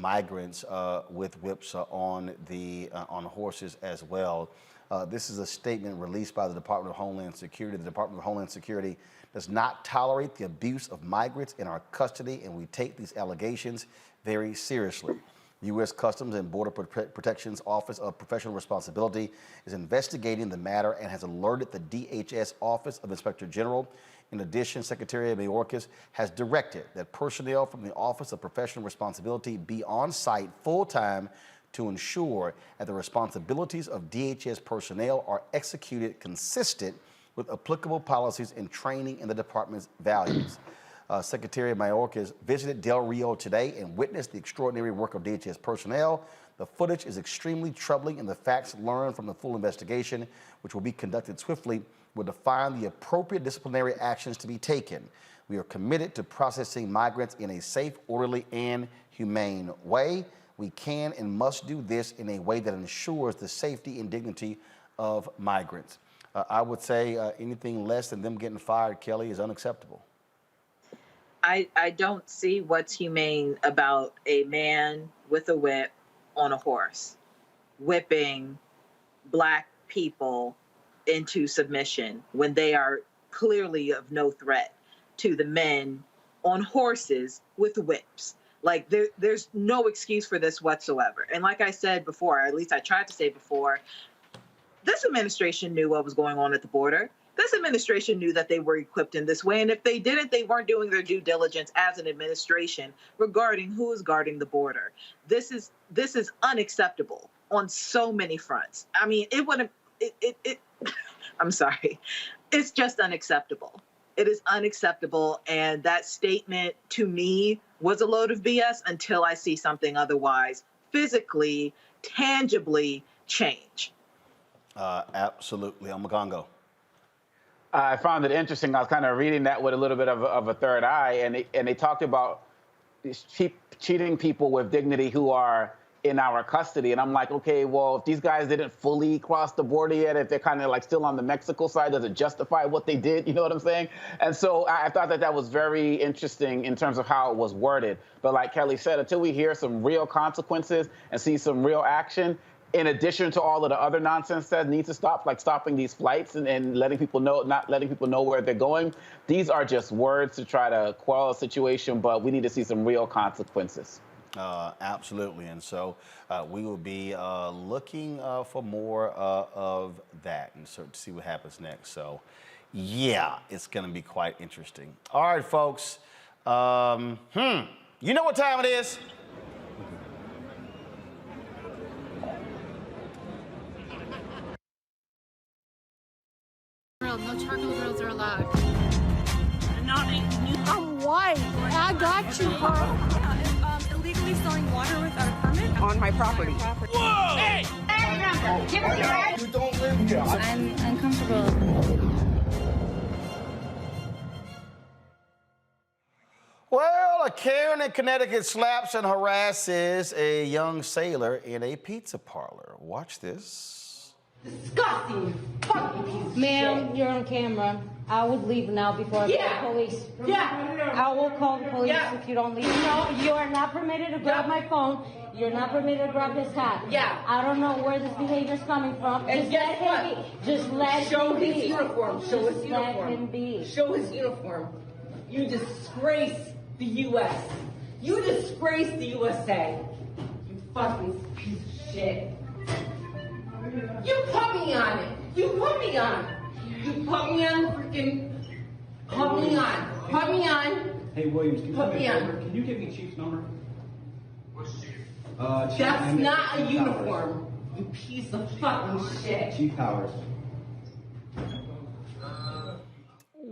migrants with whips on horses as well. This is a statement released by the Department of Homeland Security. The Department of Homeland Security does not tolerate the abuse of migrants in our custody, and we take these allegations very seriously. U.S. Customs and Border Protection's Office of Professional Responsibility is investigating the matter and has alerted the DHS Office of Inspector General. In addition, Secretary Mayorkas has directed that personnel from the Office of Professional Responsibility be on site full-time to ensure that the responsibilities of DHS personnel are executed consistent with applicable policies and training in the department's values. Secretary Mayorkas visited Del Rio today and witnessed the extraordinary work of DHS personnel. The footage is extremely troubling, and the facts learned from the full investigation, which will be conducted swiftly, will define the appropriate disciplinary actions to be taken. We are committed to processing migrants in a safe, orderly, and humane way. We can and must do this in a way that ensures the safety and dignity of migrants. I would say anything less than them getting fired, Kelly, is unacceptable.
I don't see what's humane about a man with a whip on a horse whipping Black people into submission when they are clearly of no threat to the men on horses with whips. Like, there's no excuse for this whatsoever. And like I said before, or at least I tried to say before, this administration knew what was going on at the border. This administration knew that they were equipped in this way. And if they didn't, they weren't doing their due diligence as an administration regarding who is guarding the border. This is unacceptable on so many fronts. I mean, I'm sorry. It's just unacceptable. It is unacceptable. And that statement to me was a load of BS until I see something otherwise physically, tangibly change.
Absolutely. I'm Magongo.
I found it interesting. I was kind of reading that with a little bit of a third eye, and they talked about cheating people with dignity who are in our custody. And I'm like, okay, well, if these guys didn't fully cross the border yet, if they're kind of like still on the Mexico side, does it justify what they did? You know what I'm saying? And so I thought that was very interesting in terms of how it was worded. But like Kelly said, until we hear some real consequences and see some real action, in addition to all of the other nonsense that needs to stop, like stopping these flights and letting people know, not letting people know where they're going, these are just words to try to quell a situation, but we need to see some real consequences.
Absolutely. And so we will be looking for more of that and so to see what happens next. So, yeah, it's going to be quite interesting. All right, folks. You know what time it is?
No charcoal grills are allowed.
I'm white. I got you, girl.
Yeah, illegally selling water without a permit
on my property.
Whoa!
Hey!
You don't live here.
I'm uncomfortable.
Well, a Karen in Connecticut slaps and harasses a young sailor in a pizza parlor. Watch this.
Disgusting. Ma'am, you're on camera. I would leave now before I call the police. Yeah. I will call the police if you don't leave. No, you are not permitted to grab my phone. You're not permitted to grab this hat. Yeah. I don't know where this behavior is coming from.
And
just let him be. Just let him be.
Show his uniform. Show his uniform.
Let him be.
Show his uniform. You disgrace the U.S. You disgrace the USA. You fucking piece of shit. You put me on it. You put me on. You put me on freaking. Put me on. Put me on.
Hey Williams, can
Put me on.
Can you give me Chief's number?
What's Chief?
Chief
That's not a
Chief
uniform. You piece of fucking shit.
Chief Powers.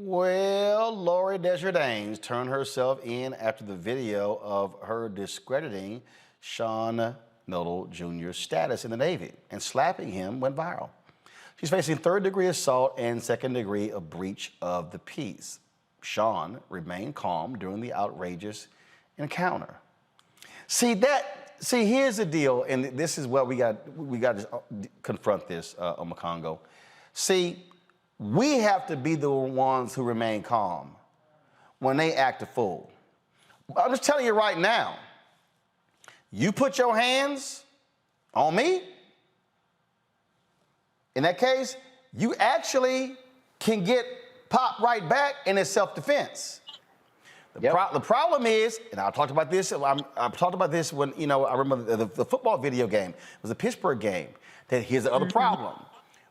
Well, Lori Desjardins turned herself in after the video of her discrediting Sean Myrtle Jr.'s status in the Navy and slapping him went viral. She's facing third-degree assault and second-degree of breach of the peace. Sean remained calm during the outrageous encounter. See, here's the deal, and this is what we got to confront this, Omakongo. See, we have to be the ones who remain calm when they act a fool. I'm just telling you right now, you put your hands on me, in that case, you actually can get popped right back, and it's self-defense. The problem is, and I talked about this. I've talked about this when I remember the football video game. It was a Pittsburgh game. That here's the other problem: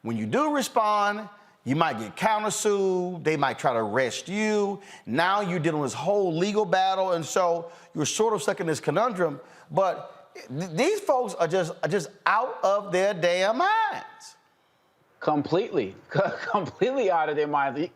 when you do respond, you might get countersued. They might try to arrest you. Now you're dealing with this whole legal battle, and so you're sort of stuck in this conundrum. But these folks are just out of their damn minds.
Completely out of their minds.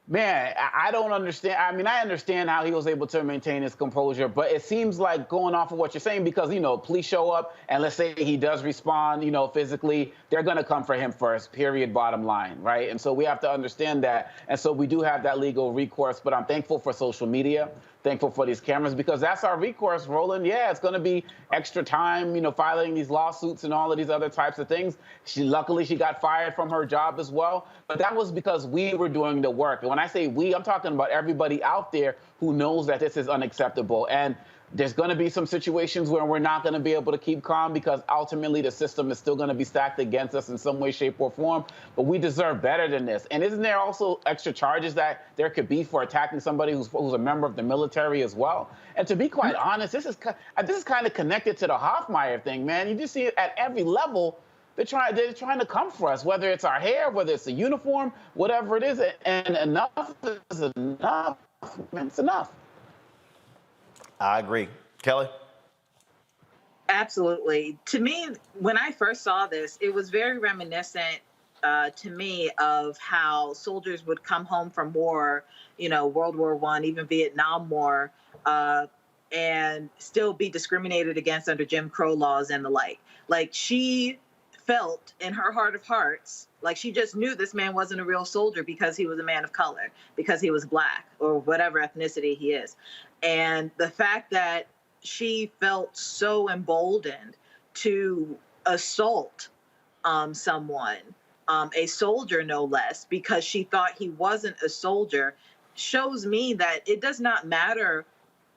Man, I don't understand. I mean, I understand how he was able to maintain his composure, but it seems like going off of what you're saying, because, police show up and let's say he does respond, physically, they're going to come for him first, period, bottom line, right? And so we have to understand that. And so we do have that legal recourse, but I'm thankful for social media, thankful for these cameras, because that's our recourse, Roland. Yeah, it's going to be extra time, filing these lawsuits and all of these other types of things. Luckily, she got fired from her job as well, but that was because we were doing the work. And when I say we, I'm talking about everybody out there who knows that this is unacceptable. And there's going to be some situations where we're not going to be able to keep calm because ultimately the system is still going to be stacked against us in some way, shape, or form. But we deserve better than this. And isn't there also extra charges that there could be for attacking somebody who's a member of the military as well? And to be quite honest, this is kind of connected to the Hoffmeyer thing, man. You just see it at every level. They're trying to come for us, whether it's our hair, whether it's a uniform, whatever it is. And enough is enough. It's enough.
I agree. Kelly?
Absolutely. To me, when I first saw this, it was very reminiscent to me of how soldiers would come home from war, World War I, even Vietnam War, and still be discriminated against under Jim Crow laws and the like. Like, she felt in her heart of hearts like she just knew this man wasn't a real soldier because he was a man of color, because he was Black or whatever ethnicity he is. And the fact that she felt so emboldened to assault someone, a soldier no less, because she thought he wasn't a soldier, shows me that it does not matter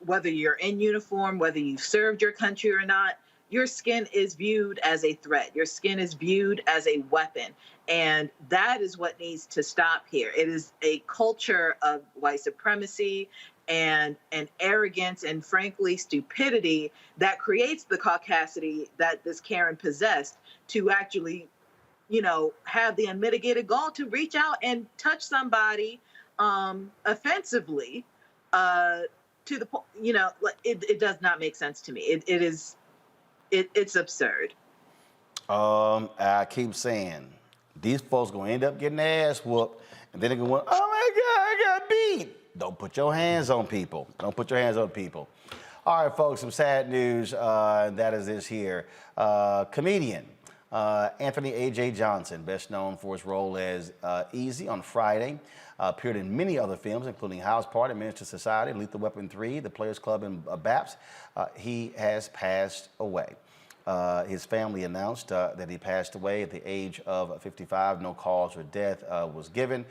whether you're in uniform, whether you've served your country or not. Your skin is viewed as a threat. Your skin is viewed as a weapon. And that is what needs to stop here. It is a culture of white supremacy and arrogance and, frankly, stupidity that creates the caucasity that this Karen possessed to actually, have the unmitigated gall to reach out and touch somebody offensively to the point, it does not make sense to me. It's absurd.
I keep saying, these folks gonna end up getting their ass whooped, and then they're gonna, oh my God, I got beat. Don't put your hands on people. Don't put your hands on people. All right, folks, some sad news, and that is this here. Comedian Anthony A.J. Johnson, best known for his role as Easy on Friday, appeared in many other films, including House Party, Minister Society, Lethal Weapon 3, The Players Club, and BAPS. He has passed away. His family announced that he passed away at the age of 55. No cause for death was given.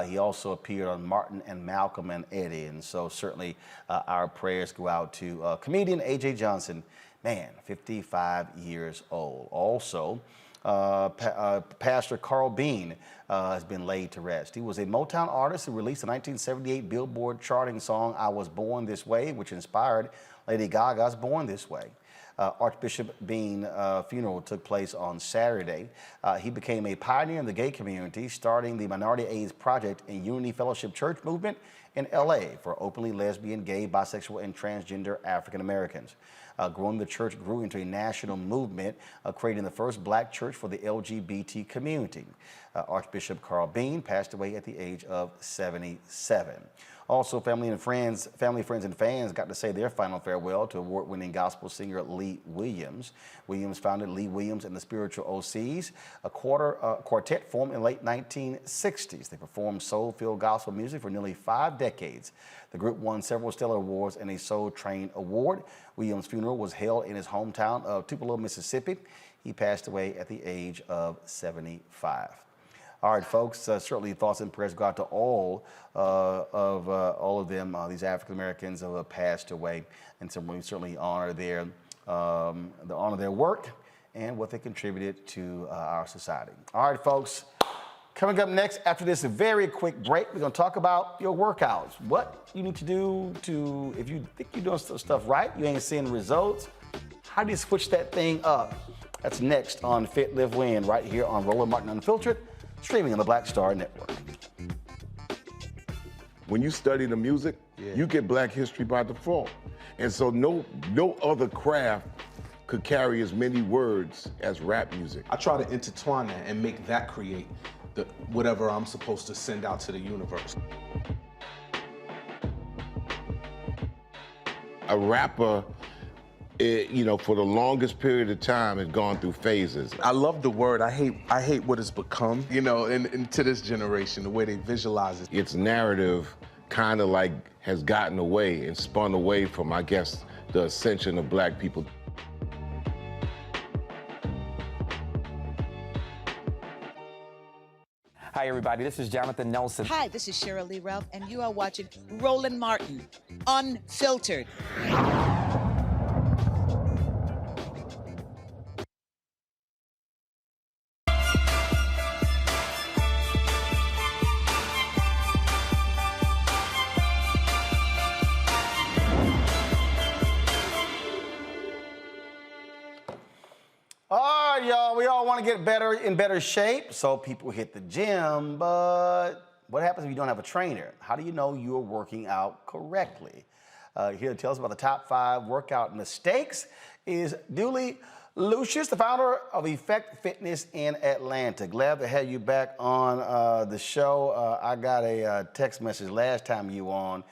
He also appeared on Martin and Malcolm and Eddie, and so certainly our prayers go out to comedian A.J. Johnson. Man, 55 years old. Also, Pastor Carl Bean has been laid to rest. He was a Motown artist who released the 1978 Billboard charting song, I Was Born This Way, which inspired Lady Gaga's Born This Way. Archbishop Bean funeral took place on Saturday. He became a pioneer in the gay community, starting the Minority AIDS Project and Unity Fellowship Church movement in LA for openly lesbian, gay, bisexual, and transgender African Americans. Growing, the church grew into a national movement, creating the first black church for the LGBT community. Archbishop Carl Bean passed away at the age of 77. Also, family, friends, and fans got to say their final farewell to award-winning gospel singer Lee Williams. Williams founded Lee Williams and the Spiritual OCs, a quartet formed in the late 1960s. They performed soul-filled gospel music for nearly 5 decades. The group won several Stellar Awards and a Soul Train Award. Williams' funeral was held in his hometown of Tupelo, Mississippi. He passed away at the age of 75. All right, folks, certainly thoughts and prayers go out to all of them, these African Americans who have passed away, and so we certainly honor their work and what they contributed to our society. All right, folks, coming up next after this very quick break, we're going to talk about your workouts. What you need to do to, if you think you're doing stuff right, you ain't seeing the results, how do you switch that thing up? That's next on Fit, Live, Win, right here on Roland Martin Unfiltered, streaming on the Black Star Network.
When you study the music, you get Black history by default. And so no other craft could carry as many words as rap music.
I try to intertwine that and make that create whatever I'm supposed to send out to the universe.
A rapper, for the longest period of time, has gone through phases.
I love the word. I hate what it's become, and to this generation, the way they visualize it.
Its narrative kind of like has gotten away and spun away from, I guess, the ascension of Black people.
Hi, everybody. This is Jonathan Nelson.
Hi, this is Cheryl Lee Ralph, and you are watching Roland Martin Unfiltered.
All right, y'all, we all want to get in better shape, so people hit the gym, but what happens if you don't have a trainer? How do you know you're working out correctly? Here to tell us about the top 5 workout mistakes is Dooley Lucius, the founder of Effect Fitness in Atlanta. Glad to have you back on the show. I got a text message last time you were on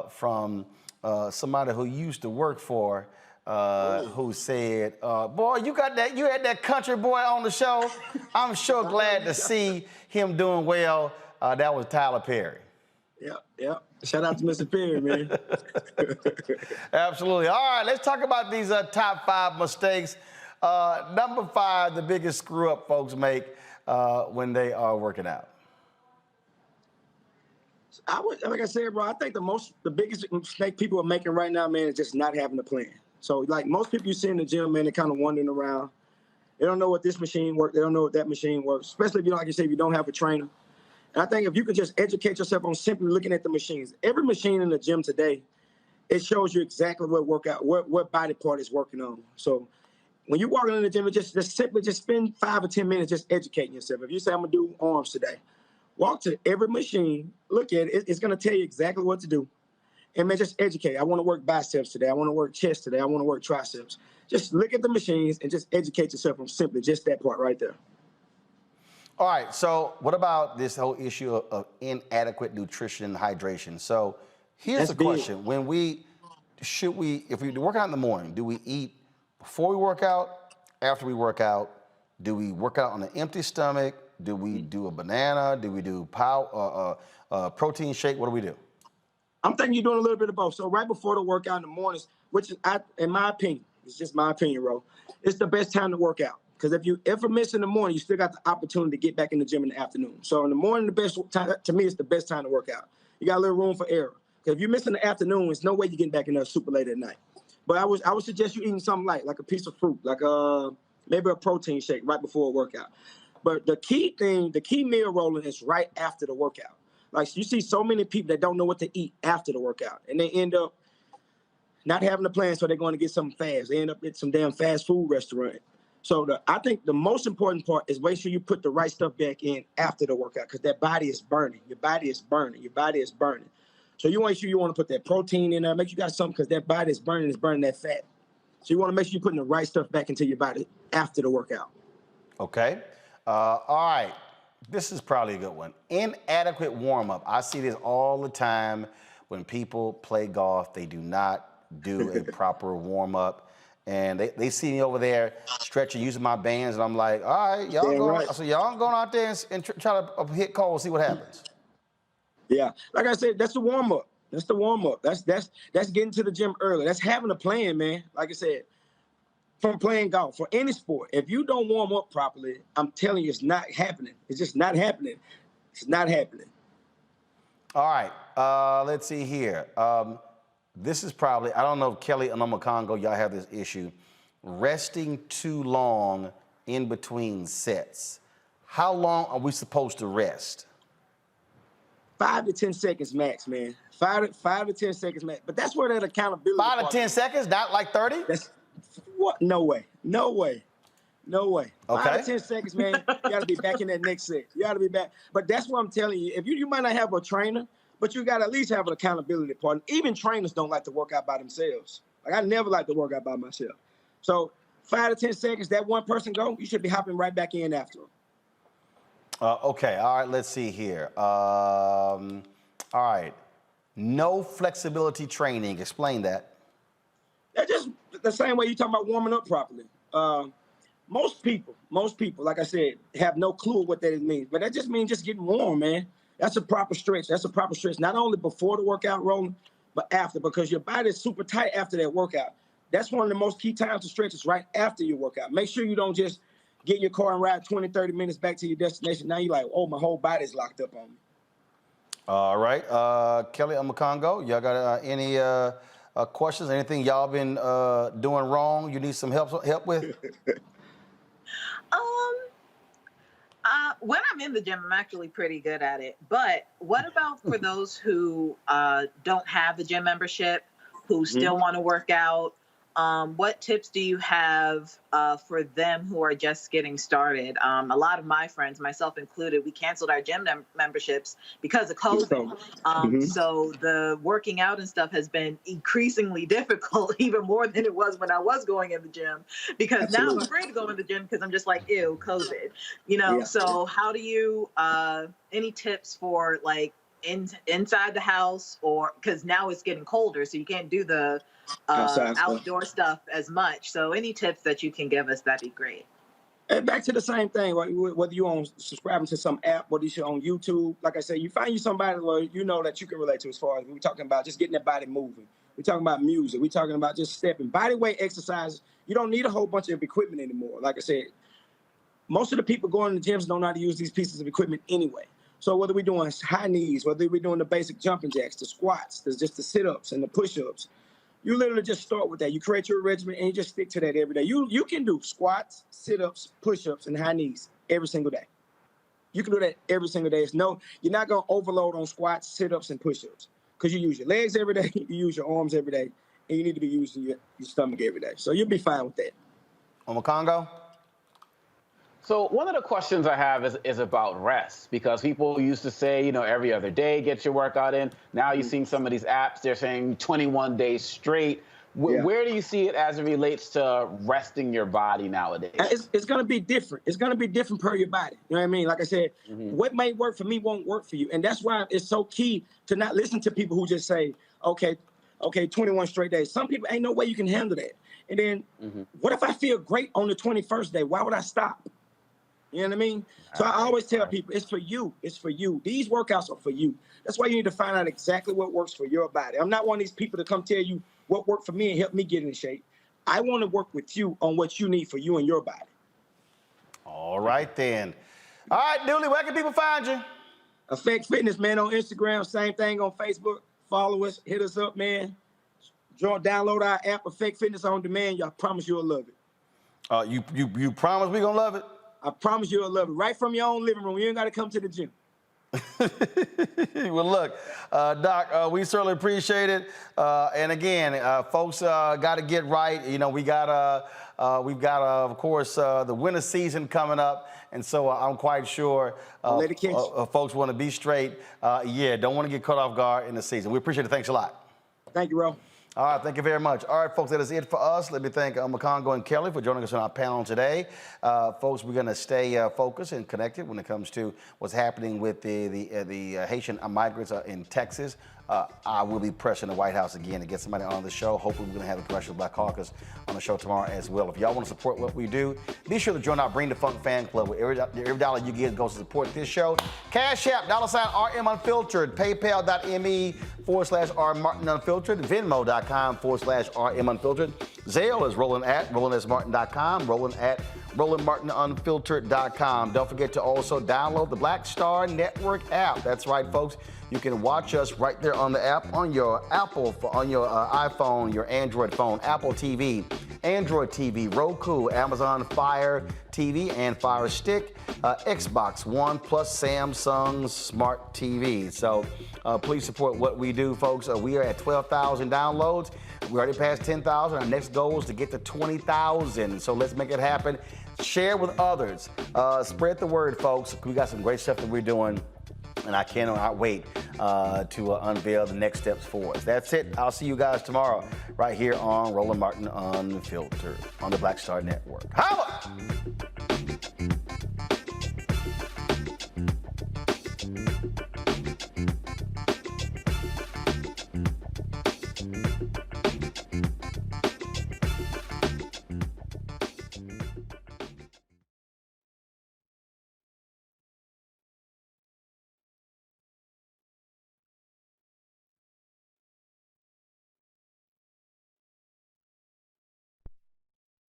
from somebody who used to work for who said, boy, you had that country boy on the show. I'm sure glad to see him doing well. That was Tyler Perry.
Yep. Shout out to Mr. Perry, man.
Absolutely. All right, let's talk about these top 5 mistakes. Number 5, the biggest screw up folks make when they are working out.
Like I said, bro, I think the biggest mistake people are making right now, man, is just not having a plan. So, like most people you see in the gym, man, they're kind of wandering around. They don't know what this machine works. They don't know what that machine works, especially if you, like you say, if you don't have a trainer. And I think if you could just educate yourself on simply looking at the machines. Every machine in the gym today, it shows you exactly what body part is working on. So when you're walking in the gym, just simply spend 5 or 10 minutes just educating yourself. If you say, I'm going to do arms today, walk to every machine, look at it. It's going to tell you exactly what to do. And man, just educate. I want to work biceps today. I want to work chest today. I want to work triceps. Just look at the machines and just educate yourself on simply just that part right there.
All right, so what about this whole issue of inadequate nutrition and hydration? So here's the question. If we work out in the morning, do we eat before we work out, after we work out, Do we work out on an empty stomach? Do we do a banana? Do we do protein shake? What do we do?
I'm thinking you're doing a little bit of both. So right before the workout in the mornings, which is, in my opinion, it's just my opinion, Ro, it's the best time to work out. Because if you ever miss in the morning, you still got the opportunity to get back in the gym in the afternoon. So in the morning, the best time, to me, it's the best time to work out. You got a little room for error. Because if you miss in the afternoon, there's no way you're getting back in there super late at night. But I would suggest you eating something light, like a piece of fruit, like maybe a protein shake right before a workout. But the key meal rolling is right after the workout. Like, you see so many people that don't know what to eat after the workout, and they end up not having a plan, so they're going to get something fast. They end up at some damn fast food restaurant. So I think the most important part is make sure you put the right stuff back in after the workout, because that body is burning. Your body is burning. Your body is burning. So you want to make sure you want to put that protein in there, make sure you got something, because that body is burning that fat. So you want to make sure you're putting the right stuff back into your body after the workout.
Okay. All right. This is probably a good one. Inadequate warm-up. I see this all the time when people play golf. They do not do a proper warm-up. And they see me over there stretching, using my bands, and I'm like, all right, y'all going out there and try to hit cold, see what happens.
Yeah. Like I said, that's the warm-up. That's the warm-up. That's getting to the gym early. That's having a plan, man. Like I said, from playing golf, for any sport, if you don't warm up properly, I'm telling you, it's not happening. It's just not happening. It's not happening.
All right, let's see here. This is probably, I don't know if Kelly and Congo, y'all have this issue. Resting too long in between sets. How long are we supposed to rest?
5 to 10 seconds max, man. 5 to 10 seconds max. But that's where that accountability.
5 to 10 seconds, not like 30?
What? No way. No way. No way.
Okay.
5 to 10 seconds, man. You got to be back in that next set. You got to be back. But that's what I'm telling you. If you might not have a trainer, but you got to at least have an accountability partner. Even trainers don't like to work out by themselves. Like, I never like to work out by myself. So 5 to 10 seconds, that one person go, you should be hopping right back in after them.
Okay. All right. Let's see here. All right. No flexibility training. Explain that.
That's just the same way you talking about warming up properly. Most people, like I said, have no clue what that means. But that just means just getting warm, man. That's a proper stretch. That's a proper stretch, not only before the workout rolling, but after, because your body is super tight after that workout. That's one of the most key times to stretch is right after your workout. Make sure you don't just get in your car and ride 20, 30 minutes back to your destination. Now you're like, oh, my whole body's locked up on me.
All right. Kelly Congo, y'all got any questions? Anything y'all been doing wrong you need some help with?
When I'm in the gym, I'm actually pretty good at it. But what about for those who don't have the gym membership, who still want to work out? What tips do you have for them who are just getting started? A lot of my friends, myself included, we canceled our gym memberships because of COVID. So the working out and stuff has been increasingly difficult, even more than it was when I was going in the gym, because now I'm afraid to go in the gym because I'm just like, ew, COVID, So how do you, any tips for like inside the house, or because now it's getting colder, so you can't do the outdoor stuff as much. So any tips that you can give us, that'd be great.
And back to the same thing, right? Whether you're on subscribing to some app, whether you're on YouTube, like I said, you find you somebody where you know that you can relate to, as far as we're talking about just getting that body moving. We're talking about music. We're talking about just stepping. Body weight exercises. You don't need a whole bunch of equipment anymore. Like I said, most of the people going to the gyms don't know how to use these pieces of equipment anyway. So whether we're doing high knees, whether we're doing the basic jumping jacks, the squats, there's just the sit-ups and the push-ups, you literally just start with that. You create your regimen and you just stick to that every day. You can do squats, sit-ups, push-ups, and high knees every single day. You can do that every single day. You're not going to overload on squats, sit-ups, and push-ups, because you use your legs every day, you use your arms every day, and you need to be using your stomach every day. So you'll be fine with that.
Congo?
So one of the questions I have is about rest, because people used to say, every other day, get your workout in. Now you're seeing some of these apps, they're saying 21 days straight. Where do you see it as it relates to resting your body nowadays?
It's going to be different. It's going to be different per your body. You know what I mean? Like I said, what may work for me won't work for you. And that's why it's so key to not listen to people who just say, okay, 21 straight days. Some people, ain't no way you can handle that. And then what if I feel great on the 21st day? Why would I stop? You know what I mean? So I always tell people, it's for you. It's for you. These workouts are for you. That's why you need to find out exactly what works for your body. I'm not one of these people to come tell you what worked for me and help me get in shape. I want to work with you on what you need for you and your body.
All right, then. All right, Dooley, where can people find you?
Effect Fitness, man, on Instagram. Same thing on Facebook. Follow us. Hit us up, man. Download our app, Effect Fitness on Demand. I promise you'll love it.
You promise we gonna love it?
I promise you'll love it. Right from your own living room. You ain't got to come to the gym.
Well, look, Doc, we certainly appreciate it. And again, folks got to get right. You know, we've got, of course, the winter season coming up. And so I'm quite sure folks want to be straight. Don't want to get caught off guard in the season. We appreciate it. Thanks a lot.
Thank you, Ro.
All right, thank you very much. All right, folks, that is it for us. Let me thank Makongo and Kelly for joining us on our panel today. Folks, we're going to stay focused and connected when it comes to what's happening with the Haitian migrants in Texas. I will be pressing the White House again to get somebody on the show. Hopefully, we're going to have the Congressional Black Caucus on the show tomorrow as well. If y'all want to support what we do, be sure to join our Bring the Funk fan club. Where every dollar you get goes to support this show. Cash App, $RM Unfiltered, PayPal.me/R Martin Unfiltered, Venmo.com/RM Unfiltered. Zelle is Roland@RolandSMartin.com, Roland@RolandMartinUnfiltered.com. Don't forget to also download the Black Star Network app. That's right, folks. You can watch us right there on the app on your iPhone, your Android phone, Apple TV, Android TV, Roku, Amazon Fire TV and Fire Stick, Xbox One, plus Samsung Smart TV. So please support what we do, folks. We are at 12,000 downloads. We already passed 10,000. Our next goal is to get to 20,000. So let's make it happen. Share with others. Spread the word, folks. We got some great stuff that we're doing. And I cannot wait to unveil the next steps for us. That's it. I'll see you guys tomorrow right here on Roland Martin Unfiltered on the Black Star Network. Holla!